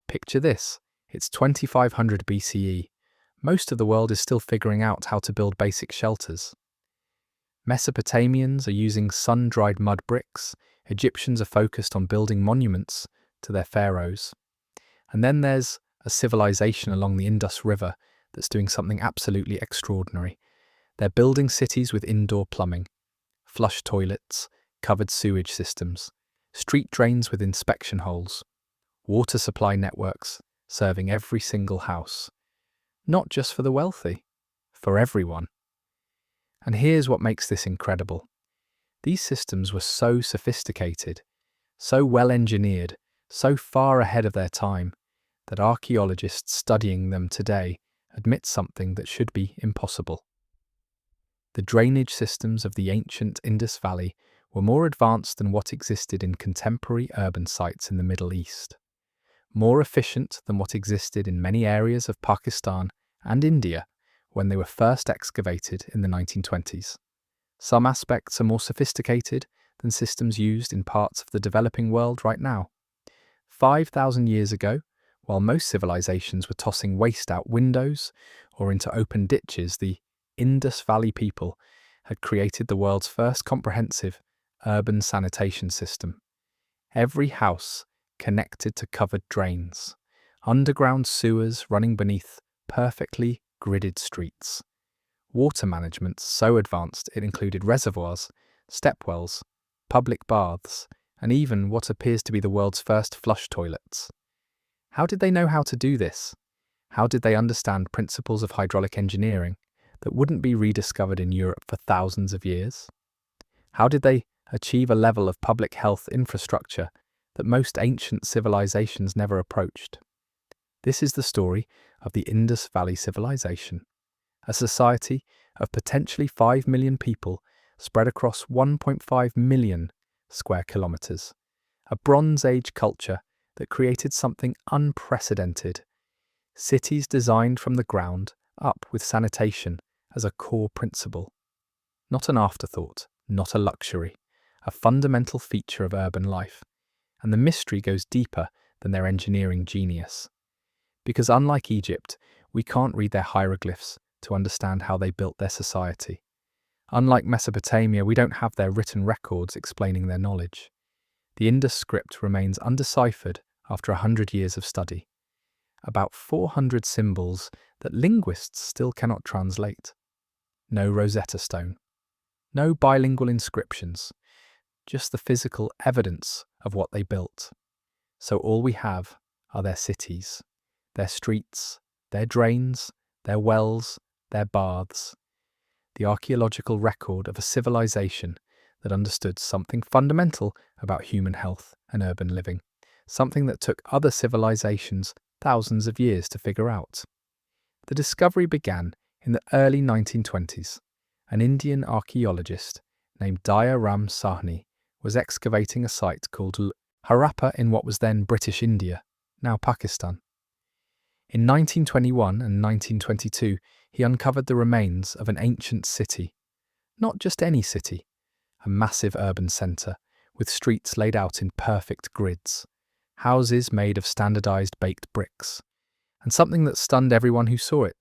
Picture this, it's 2500 BCE. Most of the world is still figuring out how to build basic shelters. Mesopotamians are using sun-dried mud bricks, Egyptians are focused on building monuments to their pharaohs. And then there's a civilization along the Indus River that's doing something absolutely extraordinary. They're building cities with indoor plumbing, flush toilets, covered sewage systems, street drains with inspection holes, water supply networks serving every single house. Not just for the wealthy, for everyone. And here's what makes this incredible. These systems were so sophisticated, so well engineered, so far ahead of their time, that archaeologists studying them today admit something that should be impossible. The drainage systems of the ancient Indus Valley were more advanced than what existed in contemporary urban sites in the Middle East, more efficient than what existed in many areas of Pakistan and India when they were first excavated in the 1920s. Some aspects are more sophisticated than systems used in parts of the developing world right now. 5,000 years ago, while most civilizations were tossing waste out windows or into open ditches, the Indus Valley people had created the world's first comprehensive urban sanitation system. Every house connected to covered drains, underground sewers running beneath perfectly gridded streets. Water management so advanced it included reservoirs, stepwells, public baths, and even what appears to be the world's first flush toilets. How did they know how to do this? How did they understand principles of hydraulic engineering that wouldn't be rediscovered in Europe for thousands of years? How did they achieve a level of public health infrastructure that most ancient civilizations never approached? This is the story of the Indus Valley Civilization, a society of potentially 5 million people spread across 1.5 million square kilometers, a Bronze Age culture that created something unprecedented, cities designed from the ground up with sanitation as a core principle. Not an afterthought, not a luxury, a fundamental feature of urban life. And the mystery goes deeper than their engineering genius. Because unlike Egypt, we can't read their hieroglyphs to understand how they built their society. Unlike Mesopotamia, we don't have their written records explaining their knowledge. The Indus script remains undeciphered after 100 years of study. About 400 symbols that linguists still cannot translate. No Rosetta Stone. No bilingual inscriptions. Just the physical evidence of what they built. So all we have are their cities, their streets, their drains, their wells, their baths. The archaeological record of a civilization that understood something fundamental about human health and urban living, something that took other civilizations thousands of years to figure out. The discovery began in the early 1920s. An Indian archaeologist named Daya Ram Sahni was excavating a site called Harappa in what was then British India, now Pakistan. In 1921 and 1922, he uncovered the remains of an ancient city. Not just any city, a massive urban centre with streets laid out in perfect grids, houses made of standardized baked bricks, and something that stunned everyone who saw it,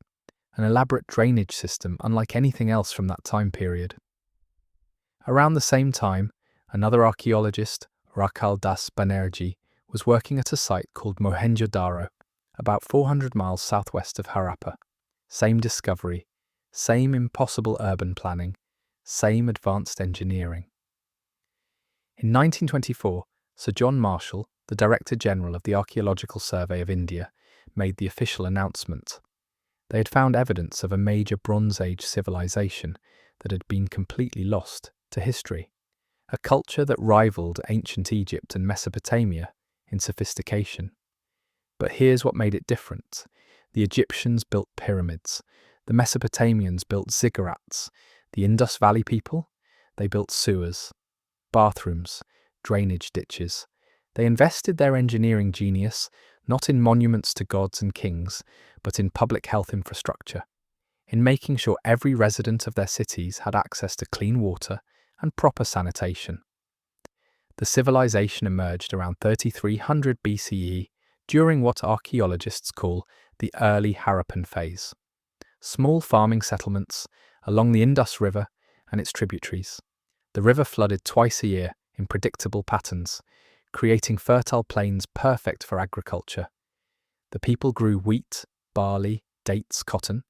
an elaborate drainage system unlike anything else from that time period. Around the same time, another archaeologist, Rakal Das Banerjee, was working at a site called Mohenjo-daro, about 400 miles southwest of Harappa. Same discovery, same impossible urban planning, same advanced engineering. In 1924, Sir John Marshall, the Director General of the Archaeological Survey of India, made the official announcement. They had found evidence of a major Bronze Age civilization that had been completely lost to history, a culture that rivaled ancient Egypt and Mesopotamia in sophistication. But here's what made it different. The Egyptians built pyramids, the Mesopotamians built ziggurats, the Indus Valley people, they built sewers, bathrooms, drainage ditches. They invested their engineering genius not in monuments to gods and kings, but in public health infrastructure, in making sure every resident of their cities had access to clean water and proper sanitation. The civilization emerged around 3300 BCE, during what archaeologists call the early Harappan phase. Small farming settlements along the Indus River and its tributaries. The river flooded twice a year in predictable patterns, creating fertile plains perfect for agriculture. The people grew wheat, barley, dates, cotton.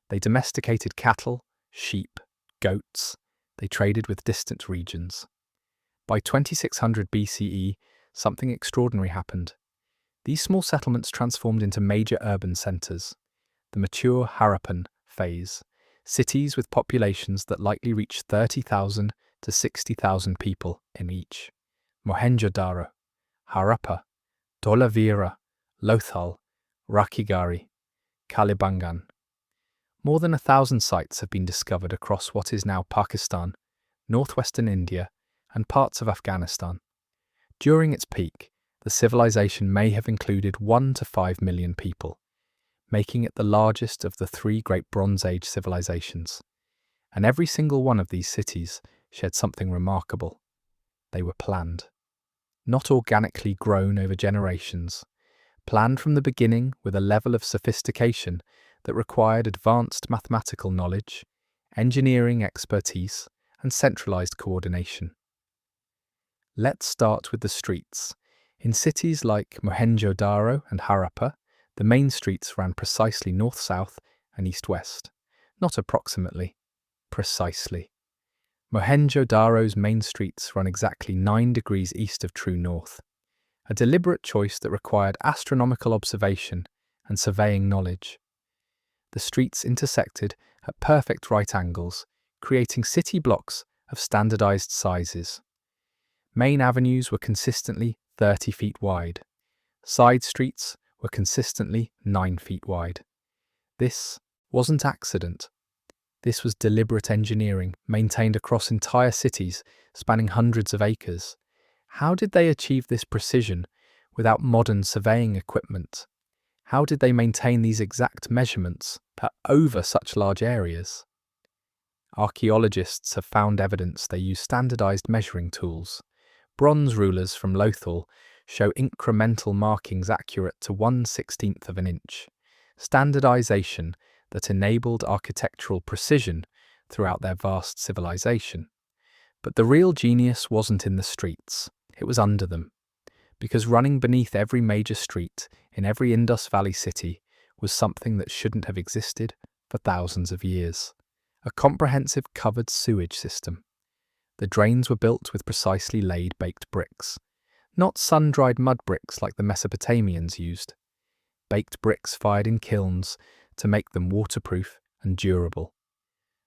They domesticated cattle, sheep, goats. They traded with distant regions. By 2600 BCE, something extraordinary happened. These small settlements transformed into major urban centres. The mature Harappan phase, cities with populations that likely reached 30,000 to 60,000 people in each. Mohenjo-daro, Harappa, Dholavira, Lothal, Rakhigarhi, Kalibangan. More than 1,000 sites have been discovered across what is now Pakistan, northwestern India, and parts of Afghanistan. During its peak, the civilization may have included 1 to 5 million people, making it the largest of the 3 great Bronze Age civilizations. And every single one of these cities shared something remarkable. They were planned. Not organically grown over generations, planned from the beginning with a level of sophistication that required advanced mathematical knowledge, engineering expertise, and centralized coordination. Let's start with the streets. In cities like Mohenjo-daro and Harappa, the main streets ran precisely north-south and east-west, not approximately, precisely. Mohenjo-daro's main streets run exactly 9 degrees east of true north, a deliberate choice that required astronomical observation and surveying knowledge. The streets intersected at perfect right angles, creating city blocks of standardized sizes. Main avenues were consistently 30 feet wide. Side streets were consistently 9 feet wide. This wasn't accident. This was deliberate engineering maintained across entire cities spanning hundreds of acres. How did they achieve this precision without modern surveying equipment? How did they maintain these exact measurements over such large areas? Archaeologists have found evidence they use standardized measuring tools. Bronze rulers from Lothal show incremental markings accurate to 1/16 of an inch. Standardization that enabled architectural precision throughout their vast civilization. But the real genius wasn't in the streets, it was under them. Because running beneath every major street in every Indus Valley city was something that shouldn't have existed for thousands of years. A comprehensive covered sewage system. The drains were built with precisely laid baked bricks, not sun-dried mud bricks like the Mesopotamians used. Baked bricks fired in kilns to make them waterproof and durable.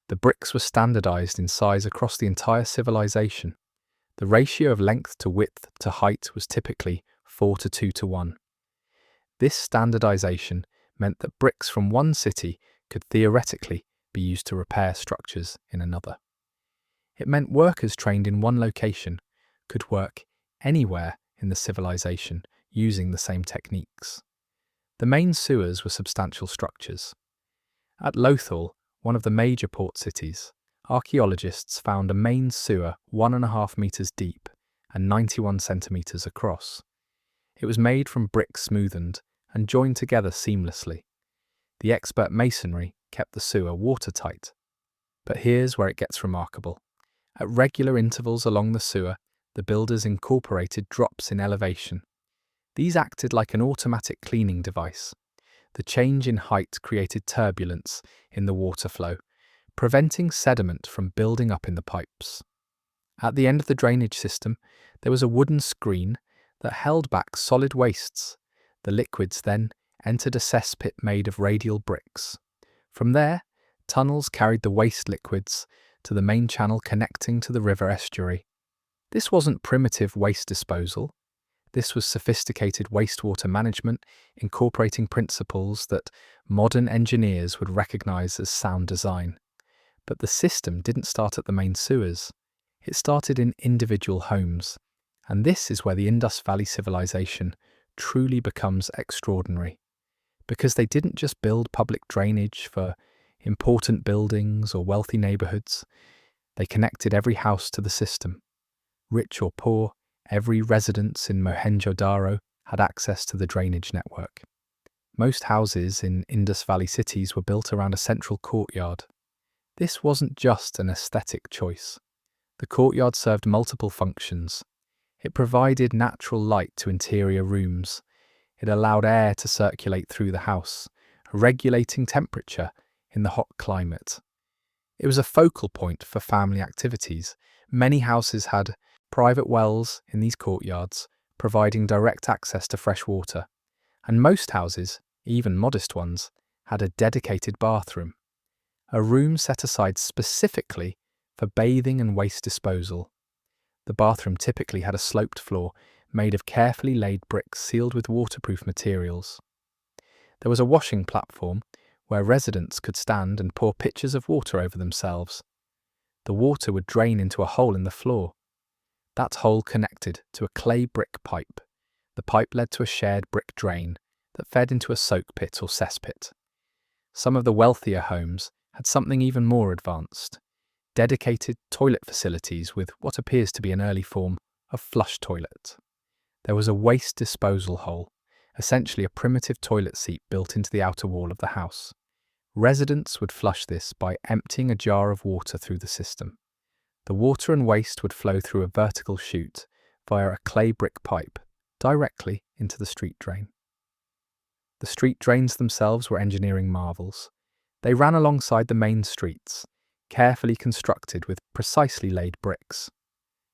The bricks were standardized in size across the entire civilization. The ratio of length to width to height was typically 4:2:1. This standardization meant that bricks from one city could theoretically be used to repair structures in another. It meant workers trained in one location could work anywhere in the civilization using the same techniques. The main sewers were substantial structures. At Lothal, one of the major port cities, archaeologists found a main sewer 1.5 meters deep and 91 centimeters across. It was made from bricks smoothened and joined together seamlessly. The expert masonry kept the sewer watertight. But here's where it gets remarkable. At regular intervals along the sewer, the builders incorporated drops in elevation. These acted like an automatic cleaning device. The change in height created turbulence in the water flow, preventing sediment from building up in the pipes. At the end of the drainage system, there was a wooden screen that held back solid wastes. The liquids then entered a cesspit made of radial bricks. From there, tunnels carried the waste liquids to the main channel connecting to the river estuary. This wasn't primitive waste disposal. This was sophisticated wastewater management, incorporating principles that modern engineers would recognize as sound design. But the system didn't start at the main sewers. It started in individual homes. And this is where the Indus Valley Civilization truly becomes extraordinary. Because they didn't just build public drainage for important buildings or wealthy neighborhoods. They connected every house to the system. Rich or poor, every residence in Mohenjo-daro had access to the drainage network. Most houses in Indus Valley cities were built around a central courtyard. This wasn't just an aesthetic choice. The courtyard served multiple functions. It provided natural light to interior rooms. It allowed air to circulate through the house, regulating temperature in the hot climate. It was a focal point for family activities. Many houses had private wells in these courtyards, providing direct access to fresh water. And most houses, even modest ones, had a dedicated bathroom, a room set aside specifically for bathing and waste disposal. The bathroom typically had a sloped floor made of carefully laid bricks sealed with waterproof materials. There was a washing platform where residents could stand and pour pitchers of water over themselves. The water would drain into a hole in the floor. That hole connected to a clay brick pipe. The pipe led to a shared brick drain that fed into a soak pit or cesspit. Some of the wealthier homes had something even more advanced: dedicated toilet facilities with what appears to be an early form of flush toilet. There was a waste disposal hole, essentially a primitive toilet seat built into the outer wall of the house. Residents would flush this by emptying a jar of water through the system. The water and waste would flow through a vertical chute via a clay brick pipe directly into the street drain. The street drains themselves were engineering marvels. They ran alongside the main streets, carefully constructed with precisely laid bricks.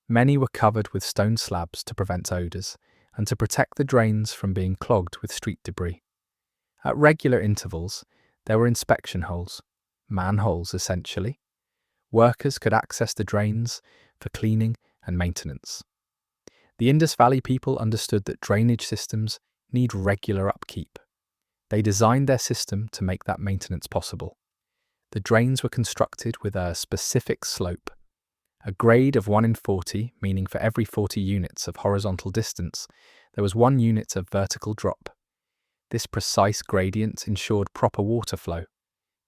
Many were covered with stone slabs to prevent odours and to protect the drains from being clogged with street debris. At regular intervals, there were inspection holes, manholes essentially. Workers could access the drains for cleaning and maintenance. The Indus Valley people understood that drainage systems need regular upkeep. They designed their system to make that maintenance possible. The drains were constructed with a specific slope, a grade of 1 in 40, meaning for every 40 units of horizontal distance, there was 1 unit of vertical drop. This precise gradient ensured proper water flow.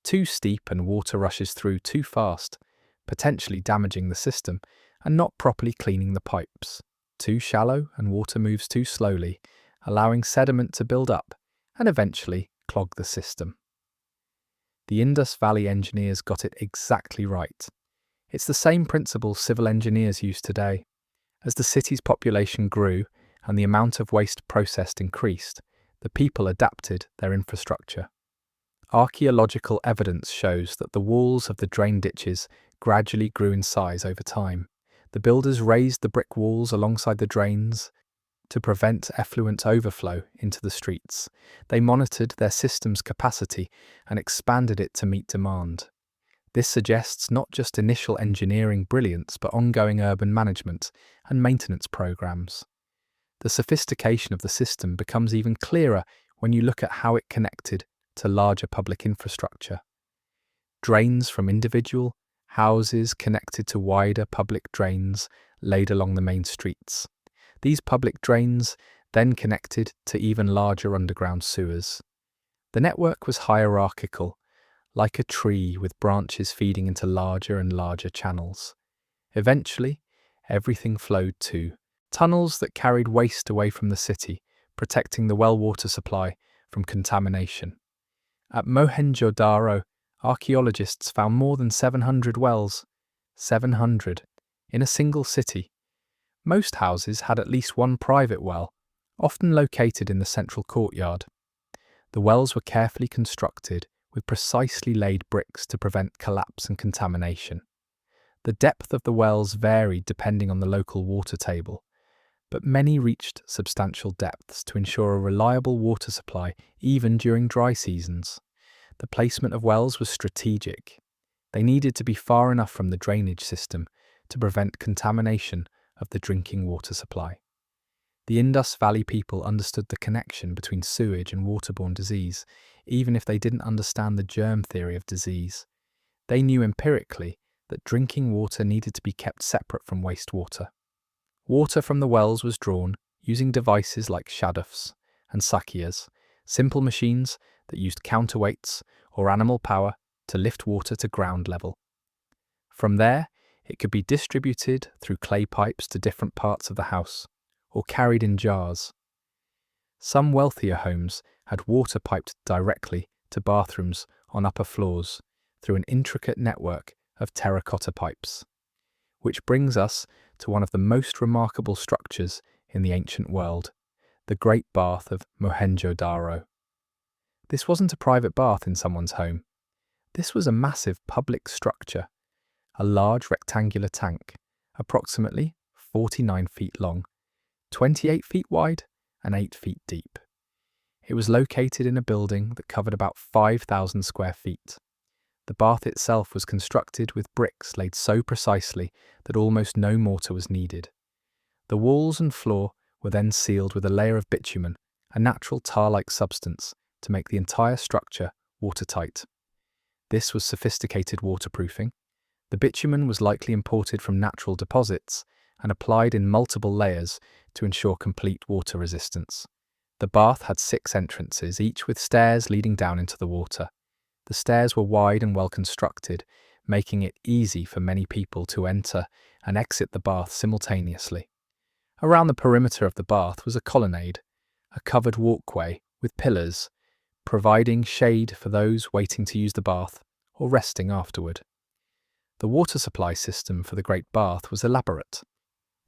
Too steep and water rushes through too fast, potentially damaging the system and not properly cleaning the pipes. Too shallow and water moves too slowly, allowing sediment to build up and eventually clog the system. The Indus Valley engineers got it exactly right. It's the same principle civil engineers use today. As the city's population grew and the amount of waste processed increased, the people adapted their infrastructure. Archaeological evidence shows that the walls of the drain ditches gradually grew in size over time. The builders raised the brick walls alongside the drains to prevent effluent overflow into the streets. They monitored their system's capacity and expanded it to meet demand. This suggests not just initial engineering brilliance, but ongoing urban management and maintenance programs. The sophistication of the system becomes even clearer when you look at how it connected to larger public infrastructure. Drains from individual houses connected to wider public drains laid along the main streets. These public drains then connected to even larger underground sewers. The network was hierarchical, like a tree with branches feeding into larger and larger channels. Eventually, everything flowed to tunnels that carried waste away from the city, protecting the well water supply from contamination. At Mohenjo-daro, archaeologists found more than 700 wells, 700, in a single city. Most houses had at least one private well, often located in the central courtyard. The wells were carefully constructed with precisely laid bricks to prevent collapse and contamination. The depth of the wells varied depending on the local water table, but many reached substantial depths to ensure a reliable water supply even during dry seasons. The placement of wells was strategic. They needed to be far enough from the drainage system to prevent contamination of the drinking water supply. The Indus Valley people understood the connection between sewage and waterborne disease, even if they didn't understand the germ theory of disease. They knew empirically that drinking water needed to be kept separate from wastewater. Water from the wells was drawn using devices like shaduffs and sakias, simple machines that used counterweights or animal power to lift water to ground level. From there, it could be distributed through clay pipes to different parts of the house, or carried in jars. Some wealthier homes had water piped directly to bathrooms on upper floors through an intricate network of terracotta pipes. Which brings us to one of the most remarkable structures in the ancient world, the Great Bath of Mohenjo-daro. This wasn't a private bath in someone's home. This was a massive public structure, a large rectangular tank, approximately 49 feet long, 28 feet wide, and 8 feet deep. It was located in a building that covered about 5,000 square feet. The bath itself was constructed with bricks laid so precisely that almost no mortar was needed. The walls and floor were then sealed with a layer of bitumen, a natural tar-like substance, to make the entire structure watertight. This was sophisticated waterproofing. The bitumen was likely imported from natural deposits and applied in multiple layers to ensure complete water resistance. The bath had 6 entrances, each with stairs leading down into the water. The stairs were wide and well constructed, making it easy for many people to enter and exit the bath simultaneously. Around the perimeter of the bath was a colonnade, a covered walkway with pillars, providing shade for those waiting to use the bath or resting afterward. The water supply system for the Great Bath was elaborate.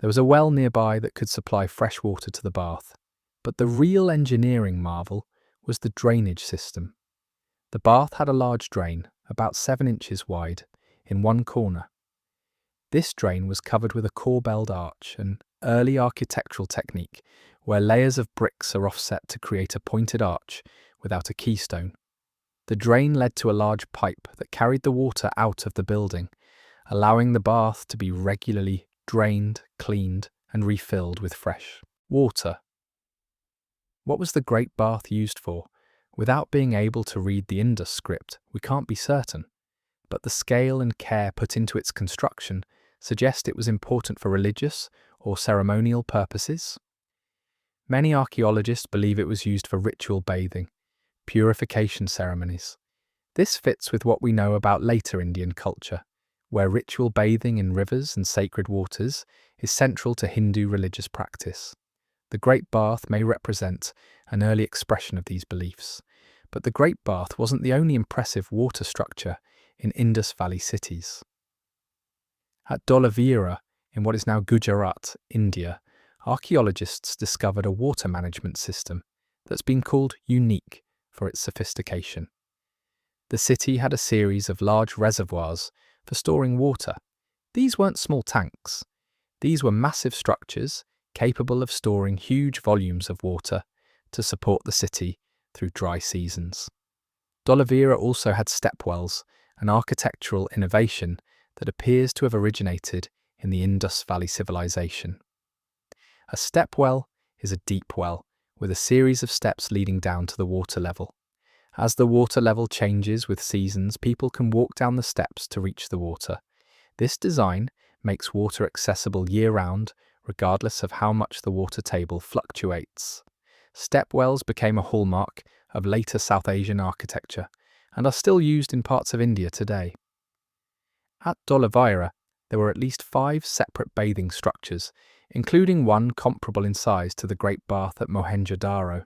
There was a well nearby that could supply fresh water to the bath, but the real engineering marvel was the drainage system. The bath had a large drain, about 7 inches wide, in one corner. This drain was covered with a corbelled arch, an early architectural technique where layers of bricks are offset to create a pointed arch without a keystone. The drain led to a large pipe that carried the water out of the building, allowing the bath to be regularly drained, cleaned, and refilled with fresh water. What was the Great Bath used for? Without being able to read the Indus script, we can't be certain, but the scale and care put into its construction suggest it was important for religious or ceremonial purposes. Many archaeologists believe it was used for ritual bathing, purification ceremonies. This fits with what we know about later Indian culture, where ritual bathing in rivers and sacred waters is central to Hindu religious practice. The Great Bath may represent an early expression of these beliefs, but the Great Bath wasn't the only impressive water structure in Indus Valley cities. At Dholavira, in what is now Gujarat, India, archaeologists discovered a water management system that's been called unique for its sophistication. The city had a series of large reservoirs for storing water. These weren't small tanks. These were massive structures capable of storing huge volumes of water to support the city through dry seasons. Dholavira also had stepwells, an architectural innovation that appears to have originated in the Indus Valley Civilization. A stepwell is a deep well with a series of steps leading down to the water level. As the water level changes with seasons, people can walk down the steps to reach the water. This design makes water accessible year-round, regardless of how much the water table fluctuates. Stepwells became a hallmark of later South Asian architecture and are still used in parts of India today. At Dholavira, there were at least 5 separate bathing structures, including one comparable in size to the Great Bath at Mohenjo-daro.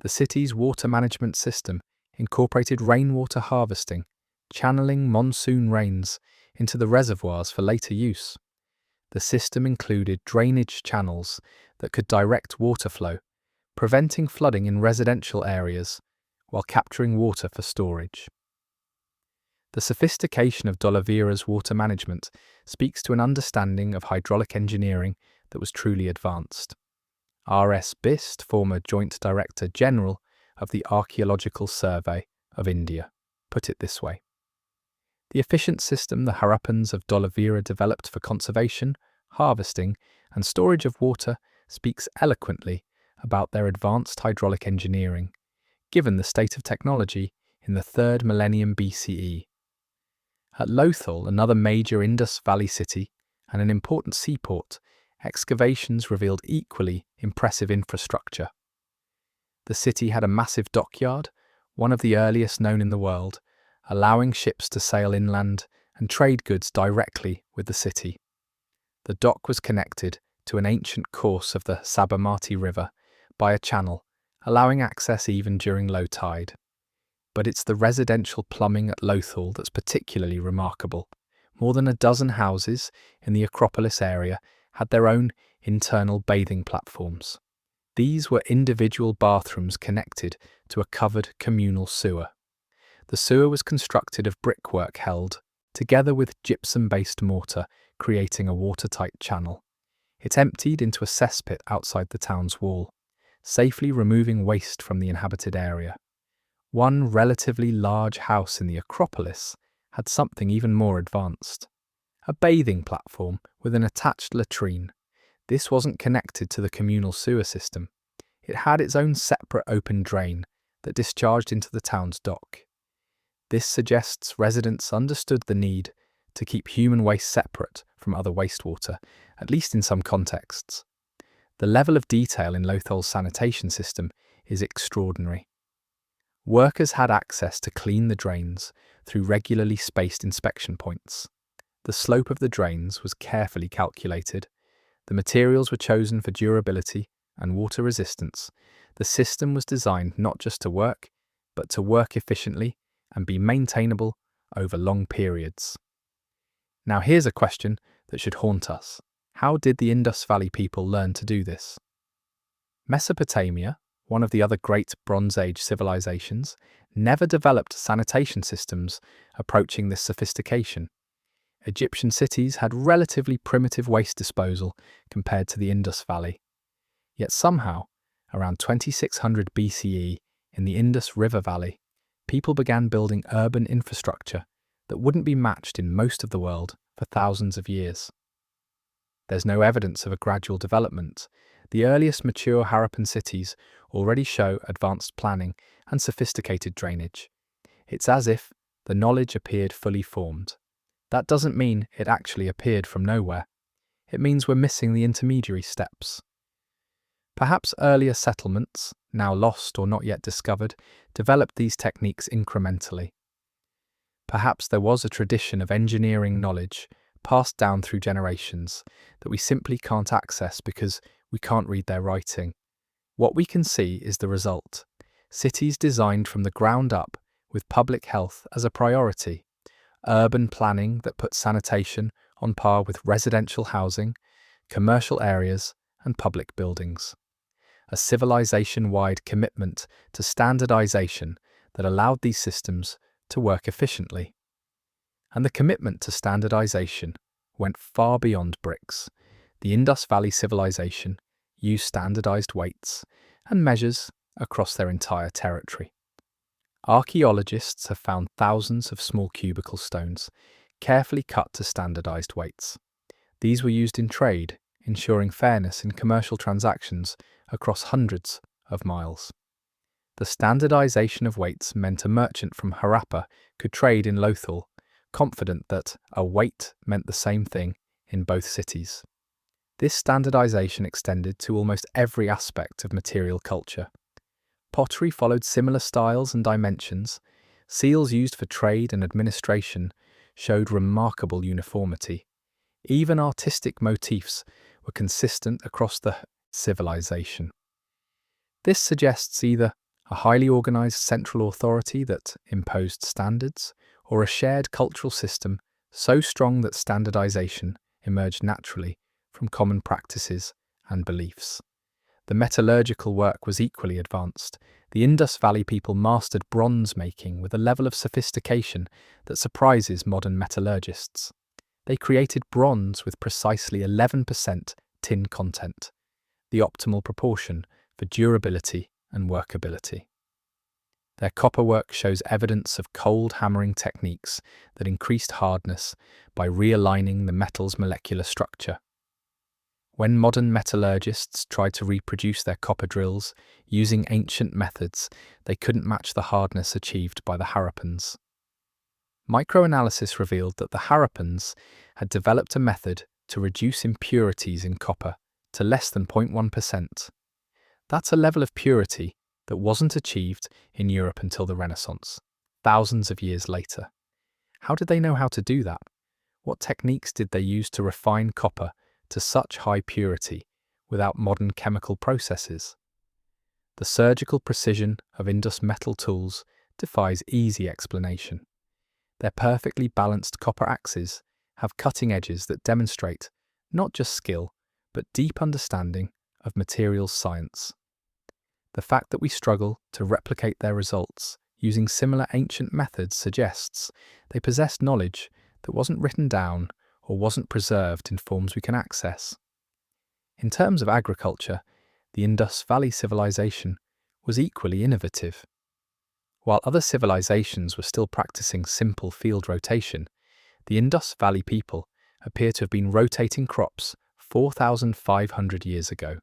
The city's water management system incorporated rainwater harvesting, channeling monsoon rains into the reservoirs for later use. The system included drainage channels that could direct water flow, preventing flooding in residential areas while capturing water for storage. The sophistication of Dholavira's water management speaks to an understanding of hydraulic engineering that was truly advanced. R.S. Bist, former Joint Director General of the Archaeological Survey of India, put it this way: "The efficient system the Harappans of Dholavira developed for conservation, harvesting, and storage of water speaks eloquently about their advanced hydraulic engineering, given the state of technology in the 3rd millennium BCE. At Lothal, another major Indus Valley city and an important seaport, excavations revealed equally impressive infrastructure. The city had a massive dockyard, one of the earliest known in the world, allowing ships to sail inland and trade goods directly with the city. The dock was connected to an ancient course of the Sabarmati River by a channel allowing access even during low tide. But it's the residential plumbing at Lothal that's particularly remarkable. More than a dozen houses in the Acropolis area had their own internal bathing platforms. These were individual bathrooms connected to a covered communal sewer. The sewer was constructed of brickwork held together with gypsum-based mortar, creating a watertight channel. It emptied into a cesspit outside the town's wall, safely removing waste from the inhabited area. One relatively large house in the Acropolis had something even more advanced: a bathing platform with an attached latrine. This wasn't connected to the communal sewer system. It had its own separate open drain that discharged into the town's dock. This suggests residents understood the need to keep human waste separate from other wastewater, at least in some contexts. The level of detail in Lothal's sanitation system is extraordinary. Workers had access to clean the drains through regularly spaced inspection points. The slope of the drains was carefully calculated. The materials were chosen for durability and water resistance. The system was designed not just to work, but to work efficiently and be maintainable over long periods. Now here's a question that should haunt us. How did the Indus Valley people learn to do this? Mesopotamia, one of the other great Bronze Age civilizations, never developed sanitation systems approaching this sophistication. Egyptian cities had relatively primitive waste disposal compared to the Indus Valley. Yet somehow, around 2600 BCE, in the Indus River Valley, people began building urban infrastructure that wouldn't be matched in most of the world for thousands of years. There's no evidence of a gradual development. The earliest mature Harappan cities already show advanced planning and sophisticated drainage. It's as if the knowledge appeared fully formed. That doesn't mean it actually appeared from nowhere. It means we're missing the intermediary steps. Perhaps earlier settlements, now lost or not yet discovered, developed these techniques incrementally. Perhaps there was a tradition of engineering knowledge passed down through generations that we simply can't access because we can't read their writing. What we can see is the result: cities designed from the ground up with public health as a priority, urban planning that puts sanitation on par with residential housing, commercial areas, and public buildings. A civilization-wide commitment to standardization that allowed these systems to work efficiently. And the commitment to standardization went far beyond bricks. The Indus Valley Civilization used standardized weights and measures across their entire territory. Archaeologists have found thousands of small cubical stones, carefully cut to standardized weights. These were used in trade, ensuring fairness in commercial transactions across hundreds of miles. The standardization of weights meant a merchant from Harappa could trade in Lothal, confident that a weight meant the same thing in both cities. This standardization extended to almost every aspect of material culture. Pottery followed similar styles and dimensions. Seals used for trade and administration showed remarkable uniformity. Even artistic motifs were consistent across the civilization. This suggests either a highly organized central authority that imposed standards, or a shared cultural system so strong that standardization emerged naturally from common practices and beliefs. The metallurgical work was equally advanced. The Indus Valley people mastered bronze making with a level of sophistication that surprises modern metallurgists. They created bronze with precisely 11% tin content, the optimal proportion for durability and workability. Their copperwork shows evidence of cold hammering techniques that increased hardness by realigning the metal's molecular structure. When modern metallurgists tried to reproduce their copper drills using ancient methods, they couldn't match the hardness achieved by the Harappans. Microanalysis revealed that the Harappans had developed a method to reduce impurities in copper to less than 0.1%. That's a level of purity that wasn't achieved in Europe until the Renaissance, thousands of years later. How did they know how to do that? What techniques did they use to refine copper to such high purity without modern chemical processes? The surgical precision of Indus metal tools defies easy explanation. Their perfectly balanced copper axes have cutting edges that demonstrate not just skill, but deep understanding of materials science. The fact that we struggle to replicate their results using similar ancient methods suggests they possessed knowledge that wasn't written down or wasn't preserved in forms we can access. In terms of agriculture, the Indus Valley Civilization was equally innovative. While other civilizations were still practicing simple field rotation, the Indus Valley people appear to have been rotating crops 4,500 years ago.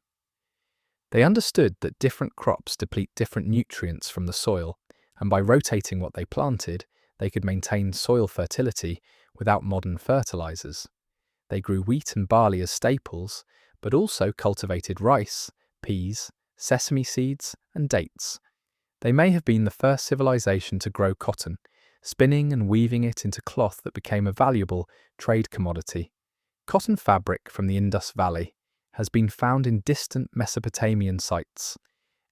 They understood that different crops deplete different nutrients from the soil, and by rotating what they planted, they could maintain soil fertility without modern fertilizers. They grew wheat and barley as staples, but also cultivated rice, peas, sesame seeds, and dates. They may have been the first civilization to grow cotton, spinning and weaving it into cloth that became a valuable trade commodity. Cotton fabric from the Indus Valley has been found in distant Mesopotamian sites,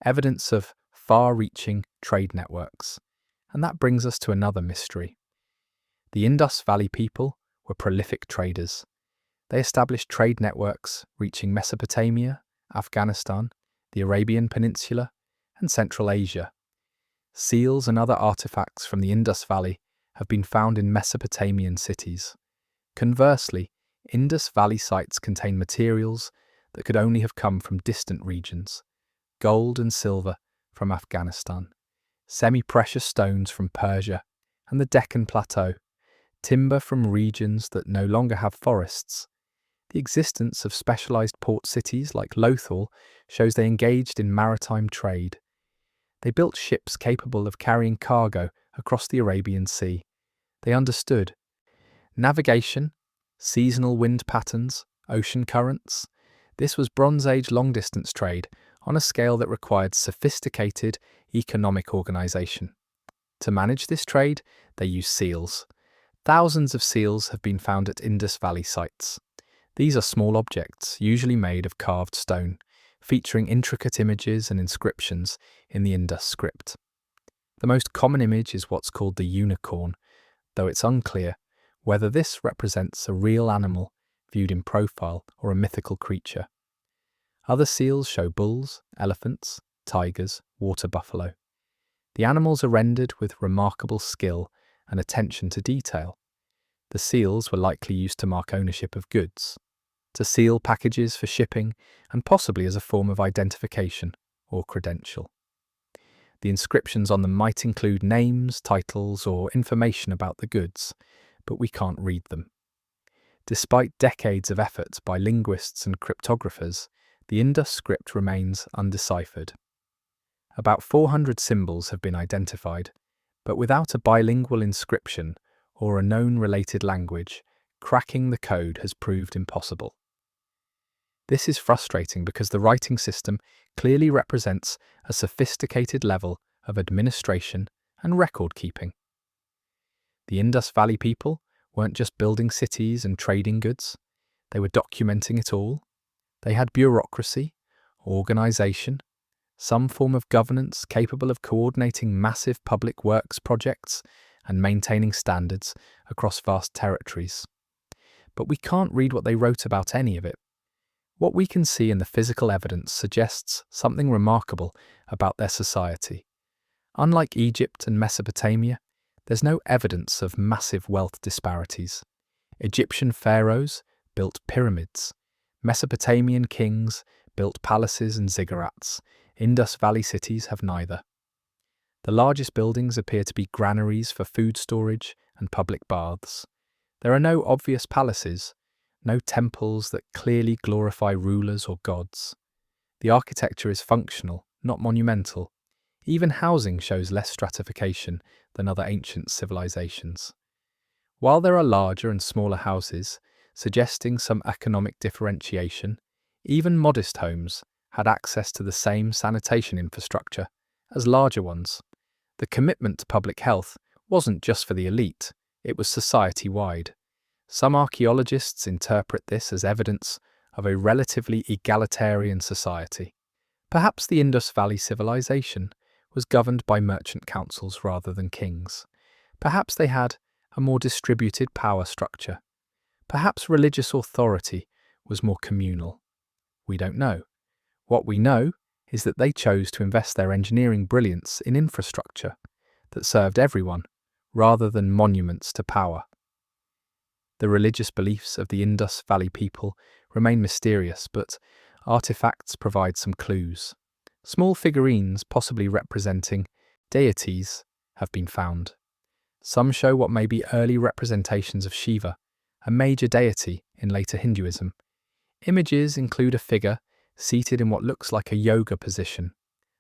evidence of far-reaching trade networks. And that brings us to another mystery. The Indus Valley people were prolific traders. They established trade networks reaching Mesopotamia, Afghanistan, the Arabian Peninsula, and Central Asia. Seals and other artifacts from the Indus Valley have been found in Mesopotamian cities. Conversely, Indus Valley sites contain materials that could only have come from distant regions: gold and silver from Afghanistan, semi-precious stones from Persia and the Deccan Plateau, timber from regions that no longer have forests. The existence of specialized port cities like Lothal shows they engaged in maritime trade. They built ships capable of carrying cargo across the Arabian Sea. They understood navigation, seasonal wind patterns, ocean currents. This was Bronze Age long-distance trade on a scale that required sophisticated economic organization. To manage this trade, they used seals. Thousands of seals have been found at Indus Valley sites. These are small objects, usually made of carved stone, featuring intricate images and inscriptions in the Indus script. The most common image is what's called the unicorn, though it's unclear whether this represents a real animal viewed in profile or a mythical creature. Other seals show bulls, elephants, tigers, water buffalo. The animals are rendered with remarkable skill and attention to detail. The seals were likely used to mark ownership of goods, to seal packages for shipping, and possibly as a form of identification or credential. The inscriptions on them might include names, titles, or information about the goods, but we can't read them. Despite decades of efforts by linguists and cryptographers, the Indus script remains undeciphered. About 400 symbols have been identified, but without a bilingual inscription or a known related language, cracking the code has proved impossible. This is frustrating because the writing system clearly represents a sophisticated level of administration and record keeping. The Indus Valley people weren't just building cities and trading goods, they were documenting it all. They had bureaucracy, organization, some form of governance capable of coordinating massive public works projects and maintaining standards across vast territories. But we can't read what they wrote about any of it. What we can see in the physical evidence suggests something remarkable about their society. Unlike Egypt and Mesopotamia, there's no evidence of massive wealth disparities. Egyptian pharaohs built pyramids. Mesopotamian kings built palaces and ziggurats. Indus Valley cities have neither. The largest buildings appear to be granaries for food storage and public baths. There are no obvious palaces, no temples that clearly glorify rulers or gods. The architecture is functional, not monumental. Even housing shows less stratification than other ancient civilizations. While there are larger and smaller houses, suggesting some economic differentiation, even modest homes had access to the same sanitation infrastructure as larger ones. The commitment to public health wasn't just for the elite, it was society-wide. Some archaeologists interpret this as evidence of a relatively egalitarian society. Perhaps the Indus Valley Civilization was governed by merchant councils rather than kings. Perhaps they had a more distributed power structure. Perhaps religious authority was more communal. We don't know. What we know is that they chose to invest their engineering brilliance in infrastructure that served everyone, rather than monuments to power. The religious beliefs of the Indus Valley people remain mysterious, but artifacts provide some clues. Small figurines, possibly representing deities, have been found. Some show what may be early representations of Shiva, a major deity in later Hinduism. Images include a figure seated in what looks like a yoga position,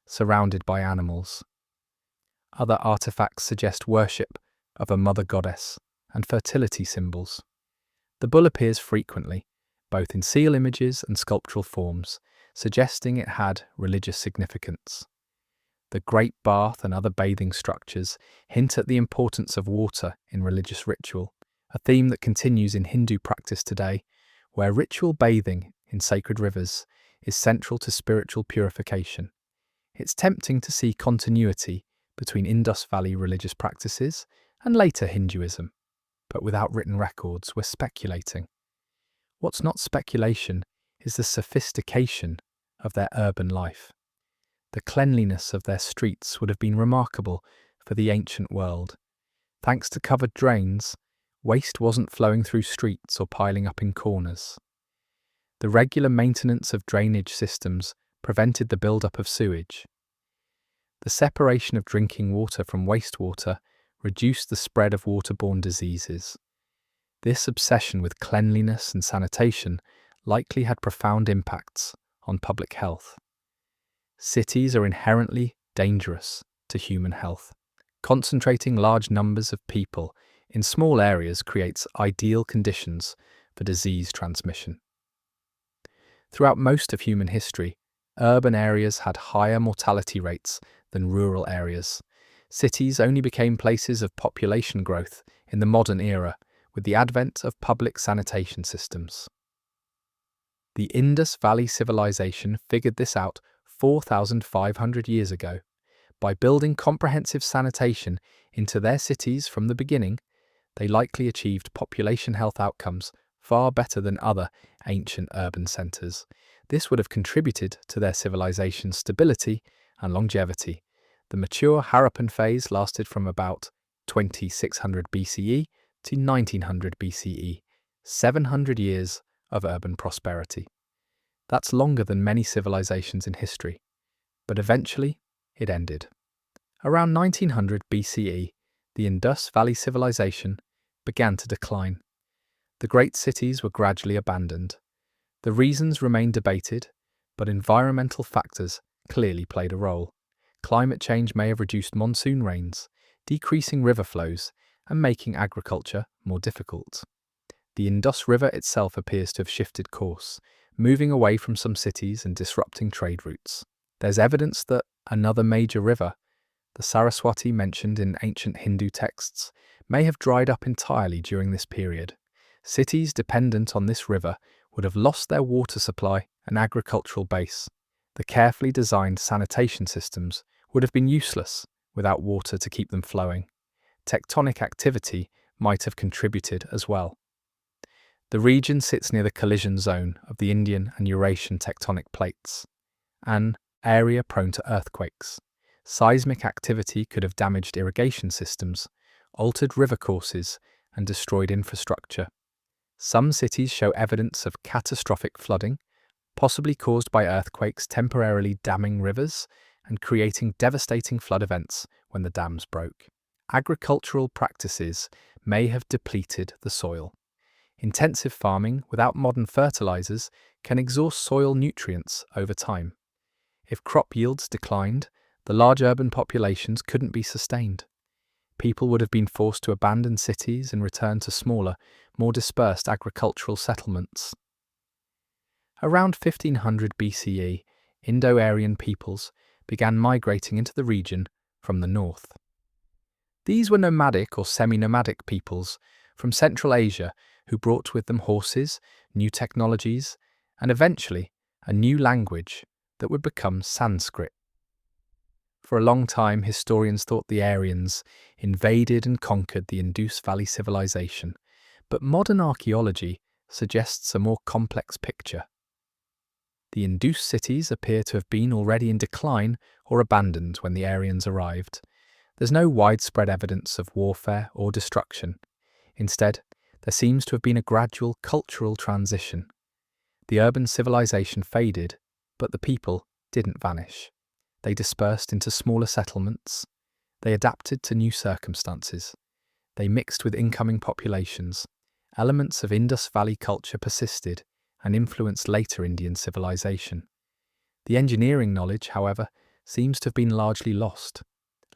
surrounded by animals. Other artifacts suggest worship of a mother goddess and fertility symbols. The bull appears frequently, both in seal images and sculptural forms, suggesting it had religious significance. The Great Bath and other bathing structures hint at the importance of water in religious ritual, a theme that continues in Hindu practice today, where ritual bathing in sacred rivers is central to spiritual purification. It's tempting to see continuity between Indus Valley religious practices and later Hinduism, but without written records, we're speculating. What's not speculation is the sophistication of their urban life. The cleanliness of their streets would have been remarkable for the ancient world. Thanks to covered drains, waste wasn't flowing through streets or piling up in corners. The regular maintenance of drainage systems prevented the build-up of sewage. The separation of drinking water from wastewater reduced the spread of waterborne diseases. This obsession with cleanliness and sanitation likely had profound impacts on public health. Cities are inherently dangerous to human health. Concentrating large numbers of people in small areas creates ideal conditions for disease transmission. Throughout most of human history, urban areas had higher mortality rates than rural areas. Cities only became places of population growth in the modern era with the advent of public sanitation systems. The Indus Valley Civilization figured this out 4,500 years ago. By building comprehensive sanitation into their cities from the beginning, they likely achieved population health outcomes far better than other ancient urban centres. This would have contributed to their civilization's stability and longevity. The mature Harappan phase lasted from about 2600 BCE to 1900 BCE, 700 years of urban prosperity. That's longer than many civilizations in history, but eventually it ended. Around 1900 BCE, the Indus Valley Civilization began to decline. The great cities were gradually abandoned. The reasons remain debated, but environmental factors clearly played a role. Climate change may have reduced monsoon rains, decreasing river flows, and making agriculture more difficult. The Indus River itself appears to have shifted course, moving away from some cities and disrupting trade routes. There's evidence that another major river, the Saraswati mentioned in ancient Hindu texts, may have dried up entirely during this period. Cities dependent on this river would have lost their water supply and agricultural base. The carefully designed sanitation systems would have been useless without water to keep them flowing. Tectonic activity might have contributed as well. The region sits near the collision zone of the Indian and Eurasian tectonic plates, an area prone to earthquakes. Seismic activity could have damaged irrigation systems, altered river courses, and destroyed infrastructure. Some cities show evidence of catastrophic flooding, possibly caused by earthquakes temporarily damming rivers and creating devastating flood events when the dams broke. Agricultural practices may have depleted the soil. Intensive farming without modern fertilizers can exhaust soil nutrients over time. If crop yields declined, the large urban populations couldn't be sustained. People would have been forced to abandon cities and return to smaller, more dispersed agricultural settlements. Around 1500 BCE, Indo-Aryan peoples began migrating into the region from the north. These were nomadic or semi-nomadic peoples from Central Asia who brought with them horses, new technologies, and eventually a new language, that would become Sanskrit. For a long time, historians thought the Aryans invaded and conquered the Indus Valley Civilization, but modern archaeology suggests a more complex picture. The Indus cities appear to have been already in decline or abandoned when the Aryans arrived. There's no widespread evidence of warfare or destruction. Instead, there seems to have been a gradual cultural transition. The urban civilization faded, but the people didn't vanish. They dispersed into smaller settlements. They adapted to new circumstances. They mixed with incoming populations. Elements of Indus Valley culture persisted and influenced later Indian civilization. The engineering knowledge, however, seems to have been largely lost.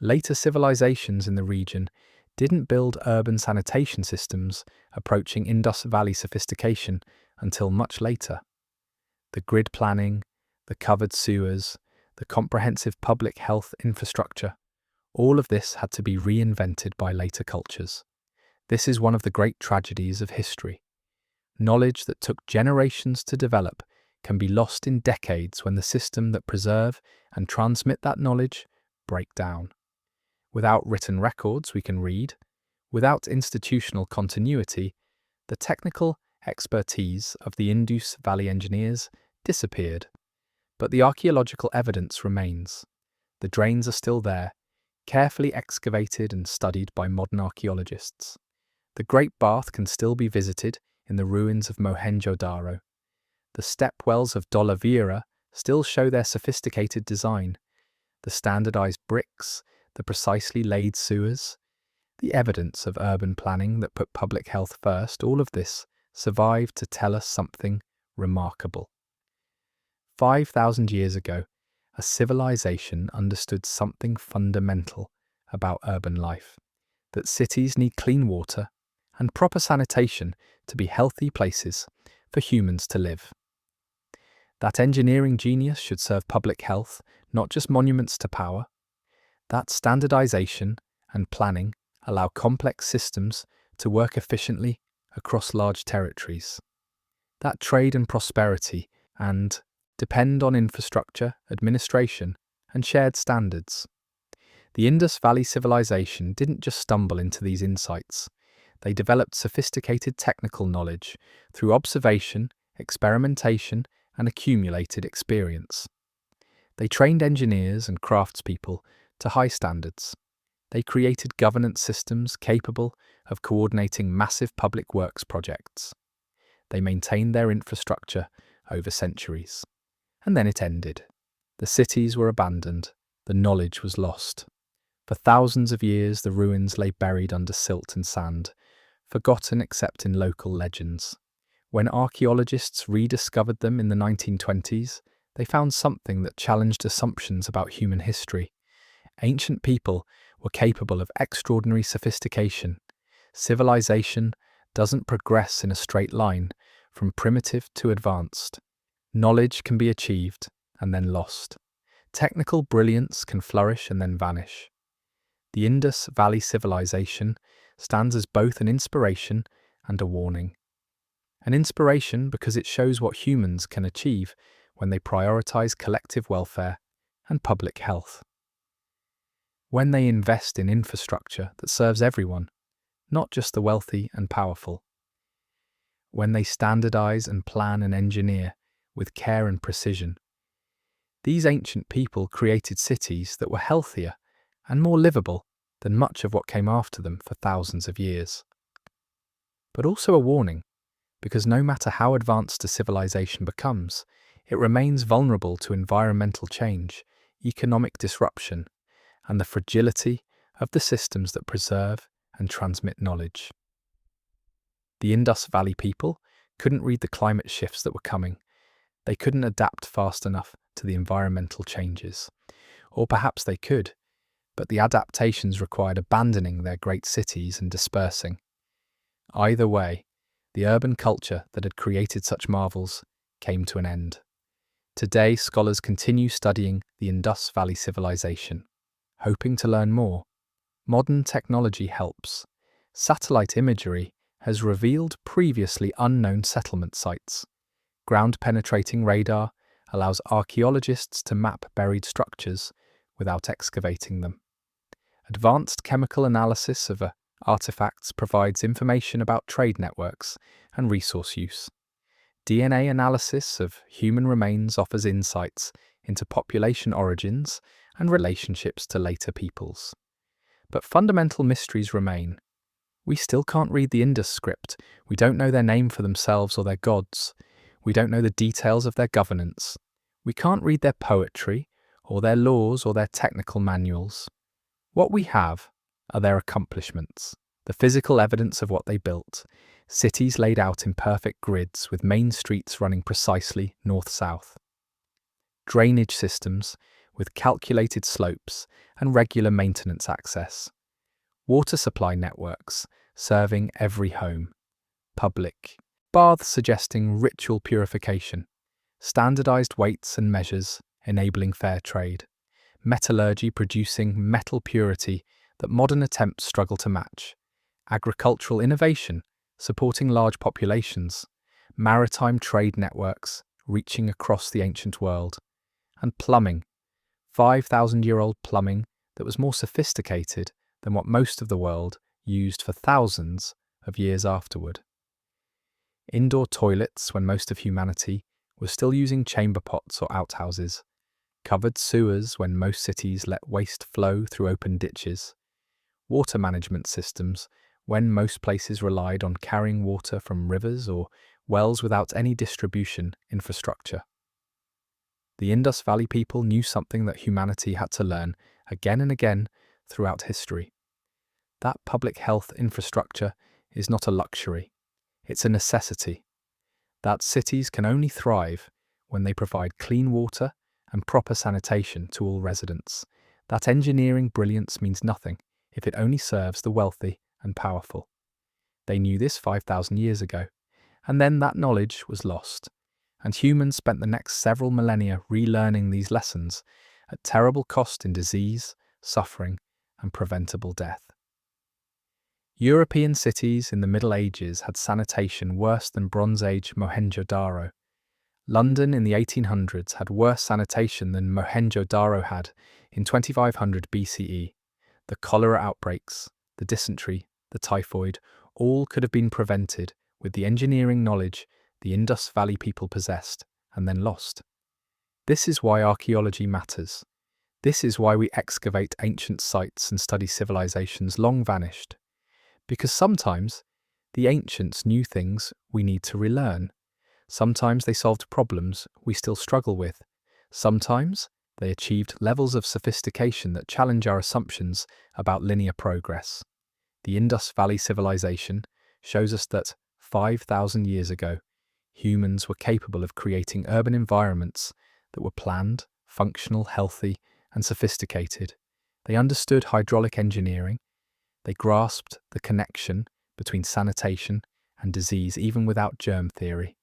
Later civilizations in the region didn't build urban sanitation systems approaching Indus Valley sophistication until much later. The grid planning, the covered sewers, the comprehensive public health infrastructure, all of this had to be reinvented by later cultures. This is one of the great tragedies of history. Knowledge that took generations to develop can be lost in decades when the systems that preserve and transmit that knowledge break down. Without written records we can read, without institutional continuity, the technical expertise of the Indus Valley engineers disappeared. But the archaeological evidence remains. The drains are still there, carefully excavated and studied by modern archaeologists. The Great Bath can still be visited in the ruins of Mohenjo-daro. The step wells of Dolavira still show their sophisticated design. The standardized bricks, the precisely laid sewers, the evidence of urban planning that put public health first, all of this survived to tell us something remarkable. 5,000 years ago, a civilization understood something fundamental about urban life, that cities need clean water and proper sanitation to be healthy places for humans to live. That engineering genius should serve public health, not just monuments to power. That standardization and planning allow complex systems to work efficiently across large territories. That trade and prosperity and depend on infrastructure, administration, and shared standards. The Indus Valley Civilization didn't just stumble into these insights. They developed sophisticated technical knowledge through observation, experimentation, and accumulated experience. They trained engineers and craftspeople to high standards. They created governance systems capable of coordinating massive public works projects. They maintained their infrastructure over centuries. And then it ended. The cities were abandoned. The knowledge was lost. For thousands of years, the ruins lay buried under silt and sand, forgotten except in local legends. When archaeologists rediscovered them in the 1920s, they found something that challenged assumptions about human history. Ancient people were capable of extraordinary sophistication. Civilization doesn't progress in a straight line, from primitive to advanced. Knowledge can be achieved and then lost. Technical brilliance can flourish and then vanish. The Indus Valley Civilization stands as both an inspiration and a warning. An inspiration because it shows what humans can achieve when they prioritize collective welfare and public health. When they invest in infrastructure that serves everyone, not just the wealthy and powerful. When they standardize and plan and engineer with care and precision. These ancient people created cities that were healthier and more livable than much of what came after them for thousands of years. But also a warning, because no matter how advanced a civilization becomes, it remains vulnerable to environmental change, economic disruption, and the fragility of the systems that preserve and transmit knowledge. The Indus Valley people couldn't read the climate shifts that were coming. They couldn't adapt fast enough to the environmental changes. Or perhaps they could, but the adaptations required abandoning their great cities and dispersing. Either way, the urban culture that had created such marvels came to an end. Today, scholars continue studying the Indus Valley Civilization, hoping to learn more. Modern technology helps. Satellite imagery has revealed previously unknown settlement sites. Ground-penetrating radar allows archaeologists to map buried structures without excavating them. Advanced chemical analysis of artifacts provides information about trade networks and resource use. DNA analysis of human remains offers insights into population origins and relationships to later peoples. But fundamental mysteries remain. We still can't read the Indus script. We don't know their name for themselves or their gods. We don't know the details of their governance. We can't read their poetry, or their laws, or their technical manuals. What we have are their accomplishments, the physical evidence of what they built, cities laid out in perfect grids with main streets running precisely north-south. Drainage systems with calculated slopes and regular maintenance access. Water supply networks serving every home. Public baths suggesting ritual purification. Standardized weights and measures enabling fair trade. Metallurgy producing metal purity that modern attempts struggle to match. Agricultural innovation supporting large populations. Maritime trade networks reaching across the ancient world. And plumbing, 5,000-year-old plumbing that was more sophisticated than what most of the world used for thousands of years afterward. Indoor toilets when most of humanity was still using chamber pots or outhouses. Covered sewers when most cities let waste flow through open ditches. Water management systems when most places relied on carrying water from rivers or wells without any distribution infrastructure. The Indus Valley people knew something that humanity had to learn again and again throughout history. That public health infrastructure is not a luxury, it's a necessity. That cities can only thrive when they provide clean water and proper sanitation to all residents. That engineering brilliance means nothing if it only serves the wealthy and powerful. They knew this 5,000 years ago, and then that knowledge was lost, and humans spent the next several millennia relearning these lessons at terrible cost in disease, suffering, and preventable death. European cities in the Middle Ages had sanitation worse than Bronze Age Mohenjo-daro. London in the 1800s had worse sanitation than Mohenjo-daro had in 2500 BCE. The cholera outbreaks, the dysentery, the typhoid, all could have been prevented with the engineering knowledge the Indus Valley people possessed and then lost. This is why archaeology matters. This is why we excavate ancient sites and study civilizations long vanished. Because sometimes the ancients knew things we need to relearn. Sometimes they solved problems we still struggle with. Sometimes they achieved levels of sophistication that challenge our assumptions about linear progress. The Indus Valley Civilization shows us that 5,000 years ago, humans were capable of creating urban environments that were planned, functional, healthy, and sophisticated. They understood hydraulic engineering. They grasped the connection between sanitation and disease even without germ theory.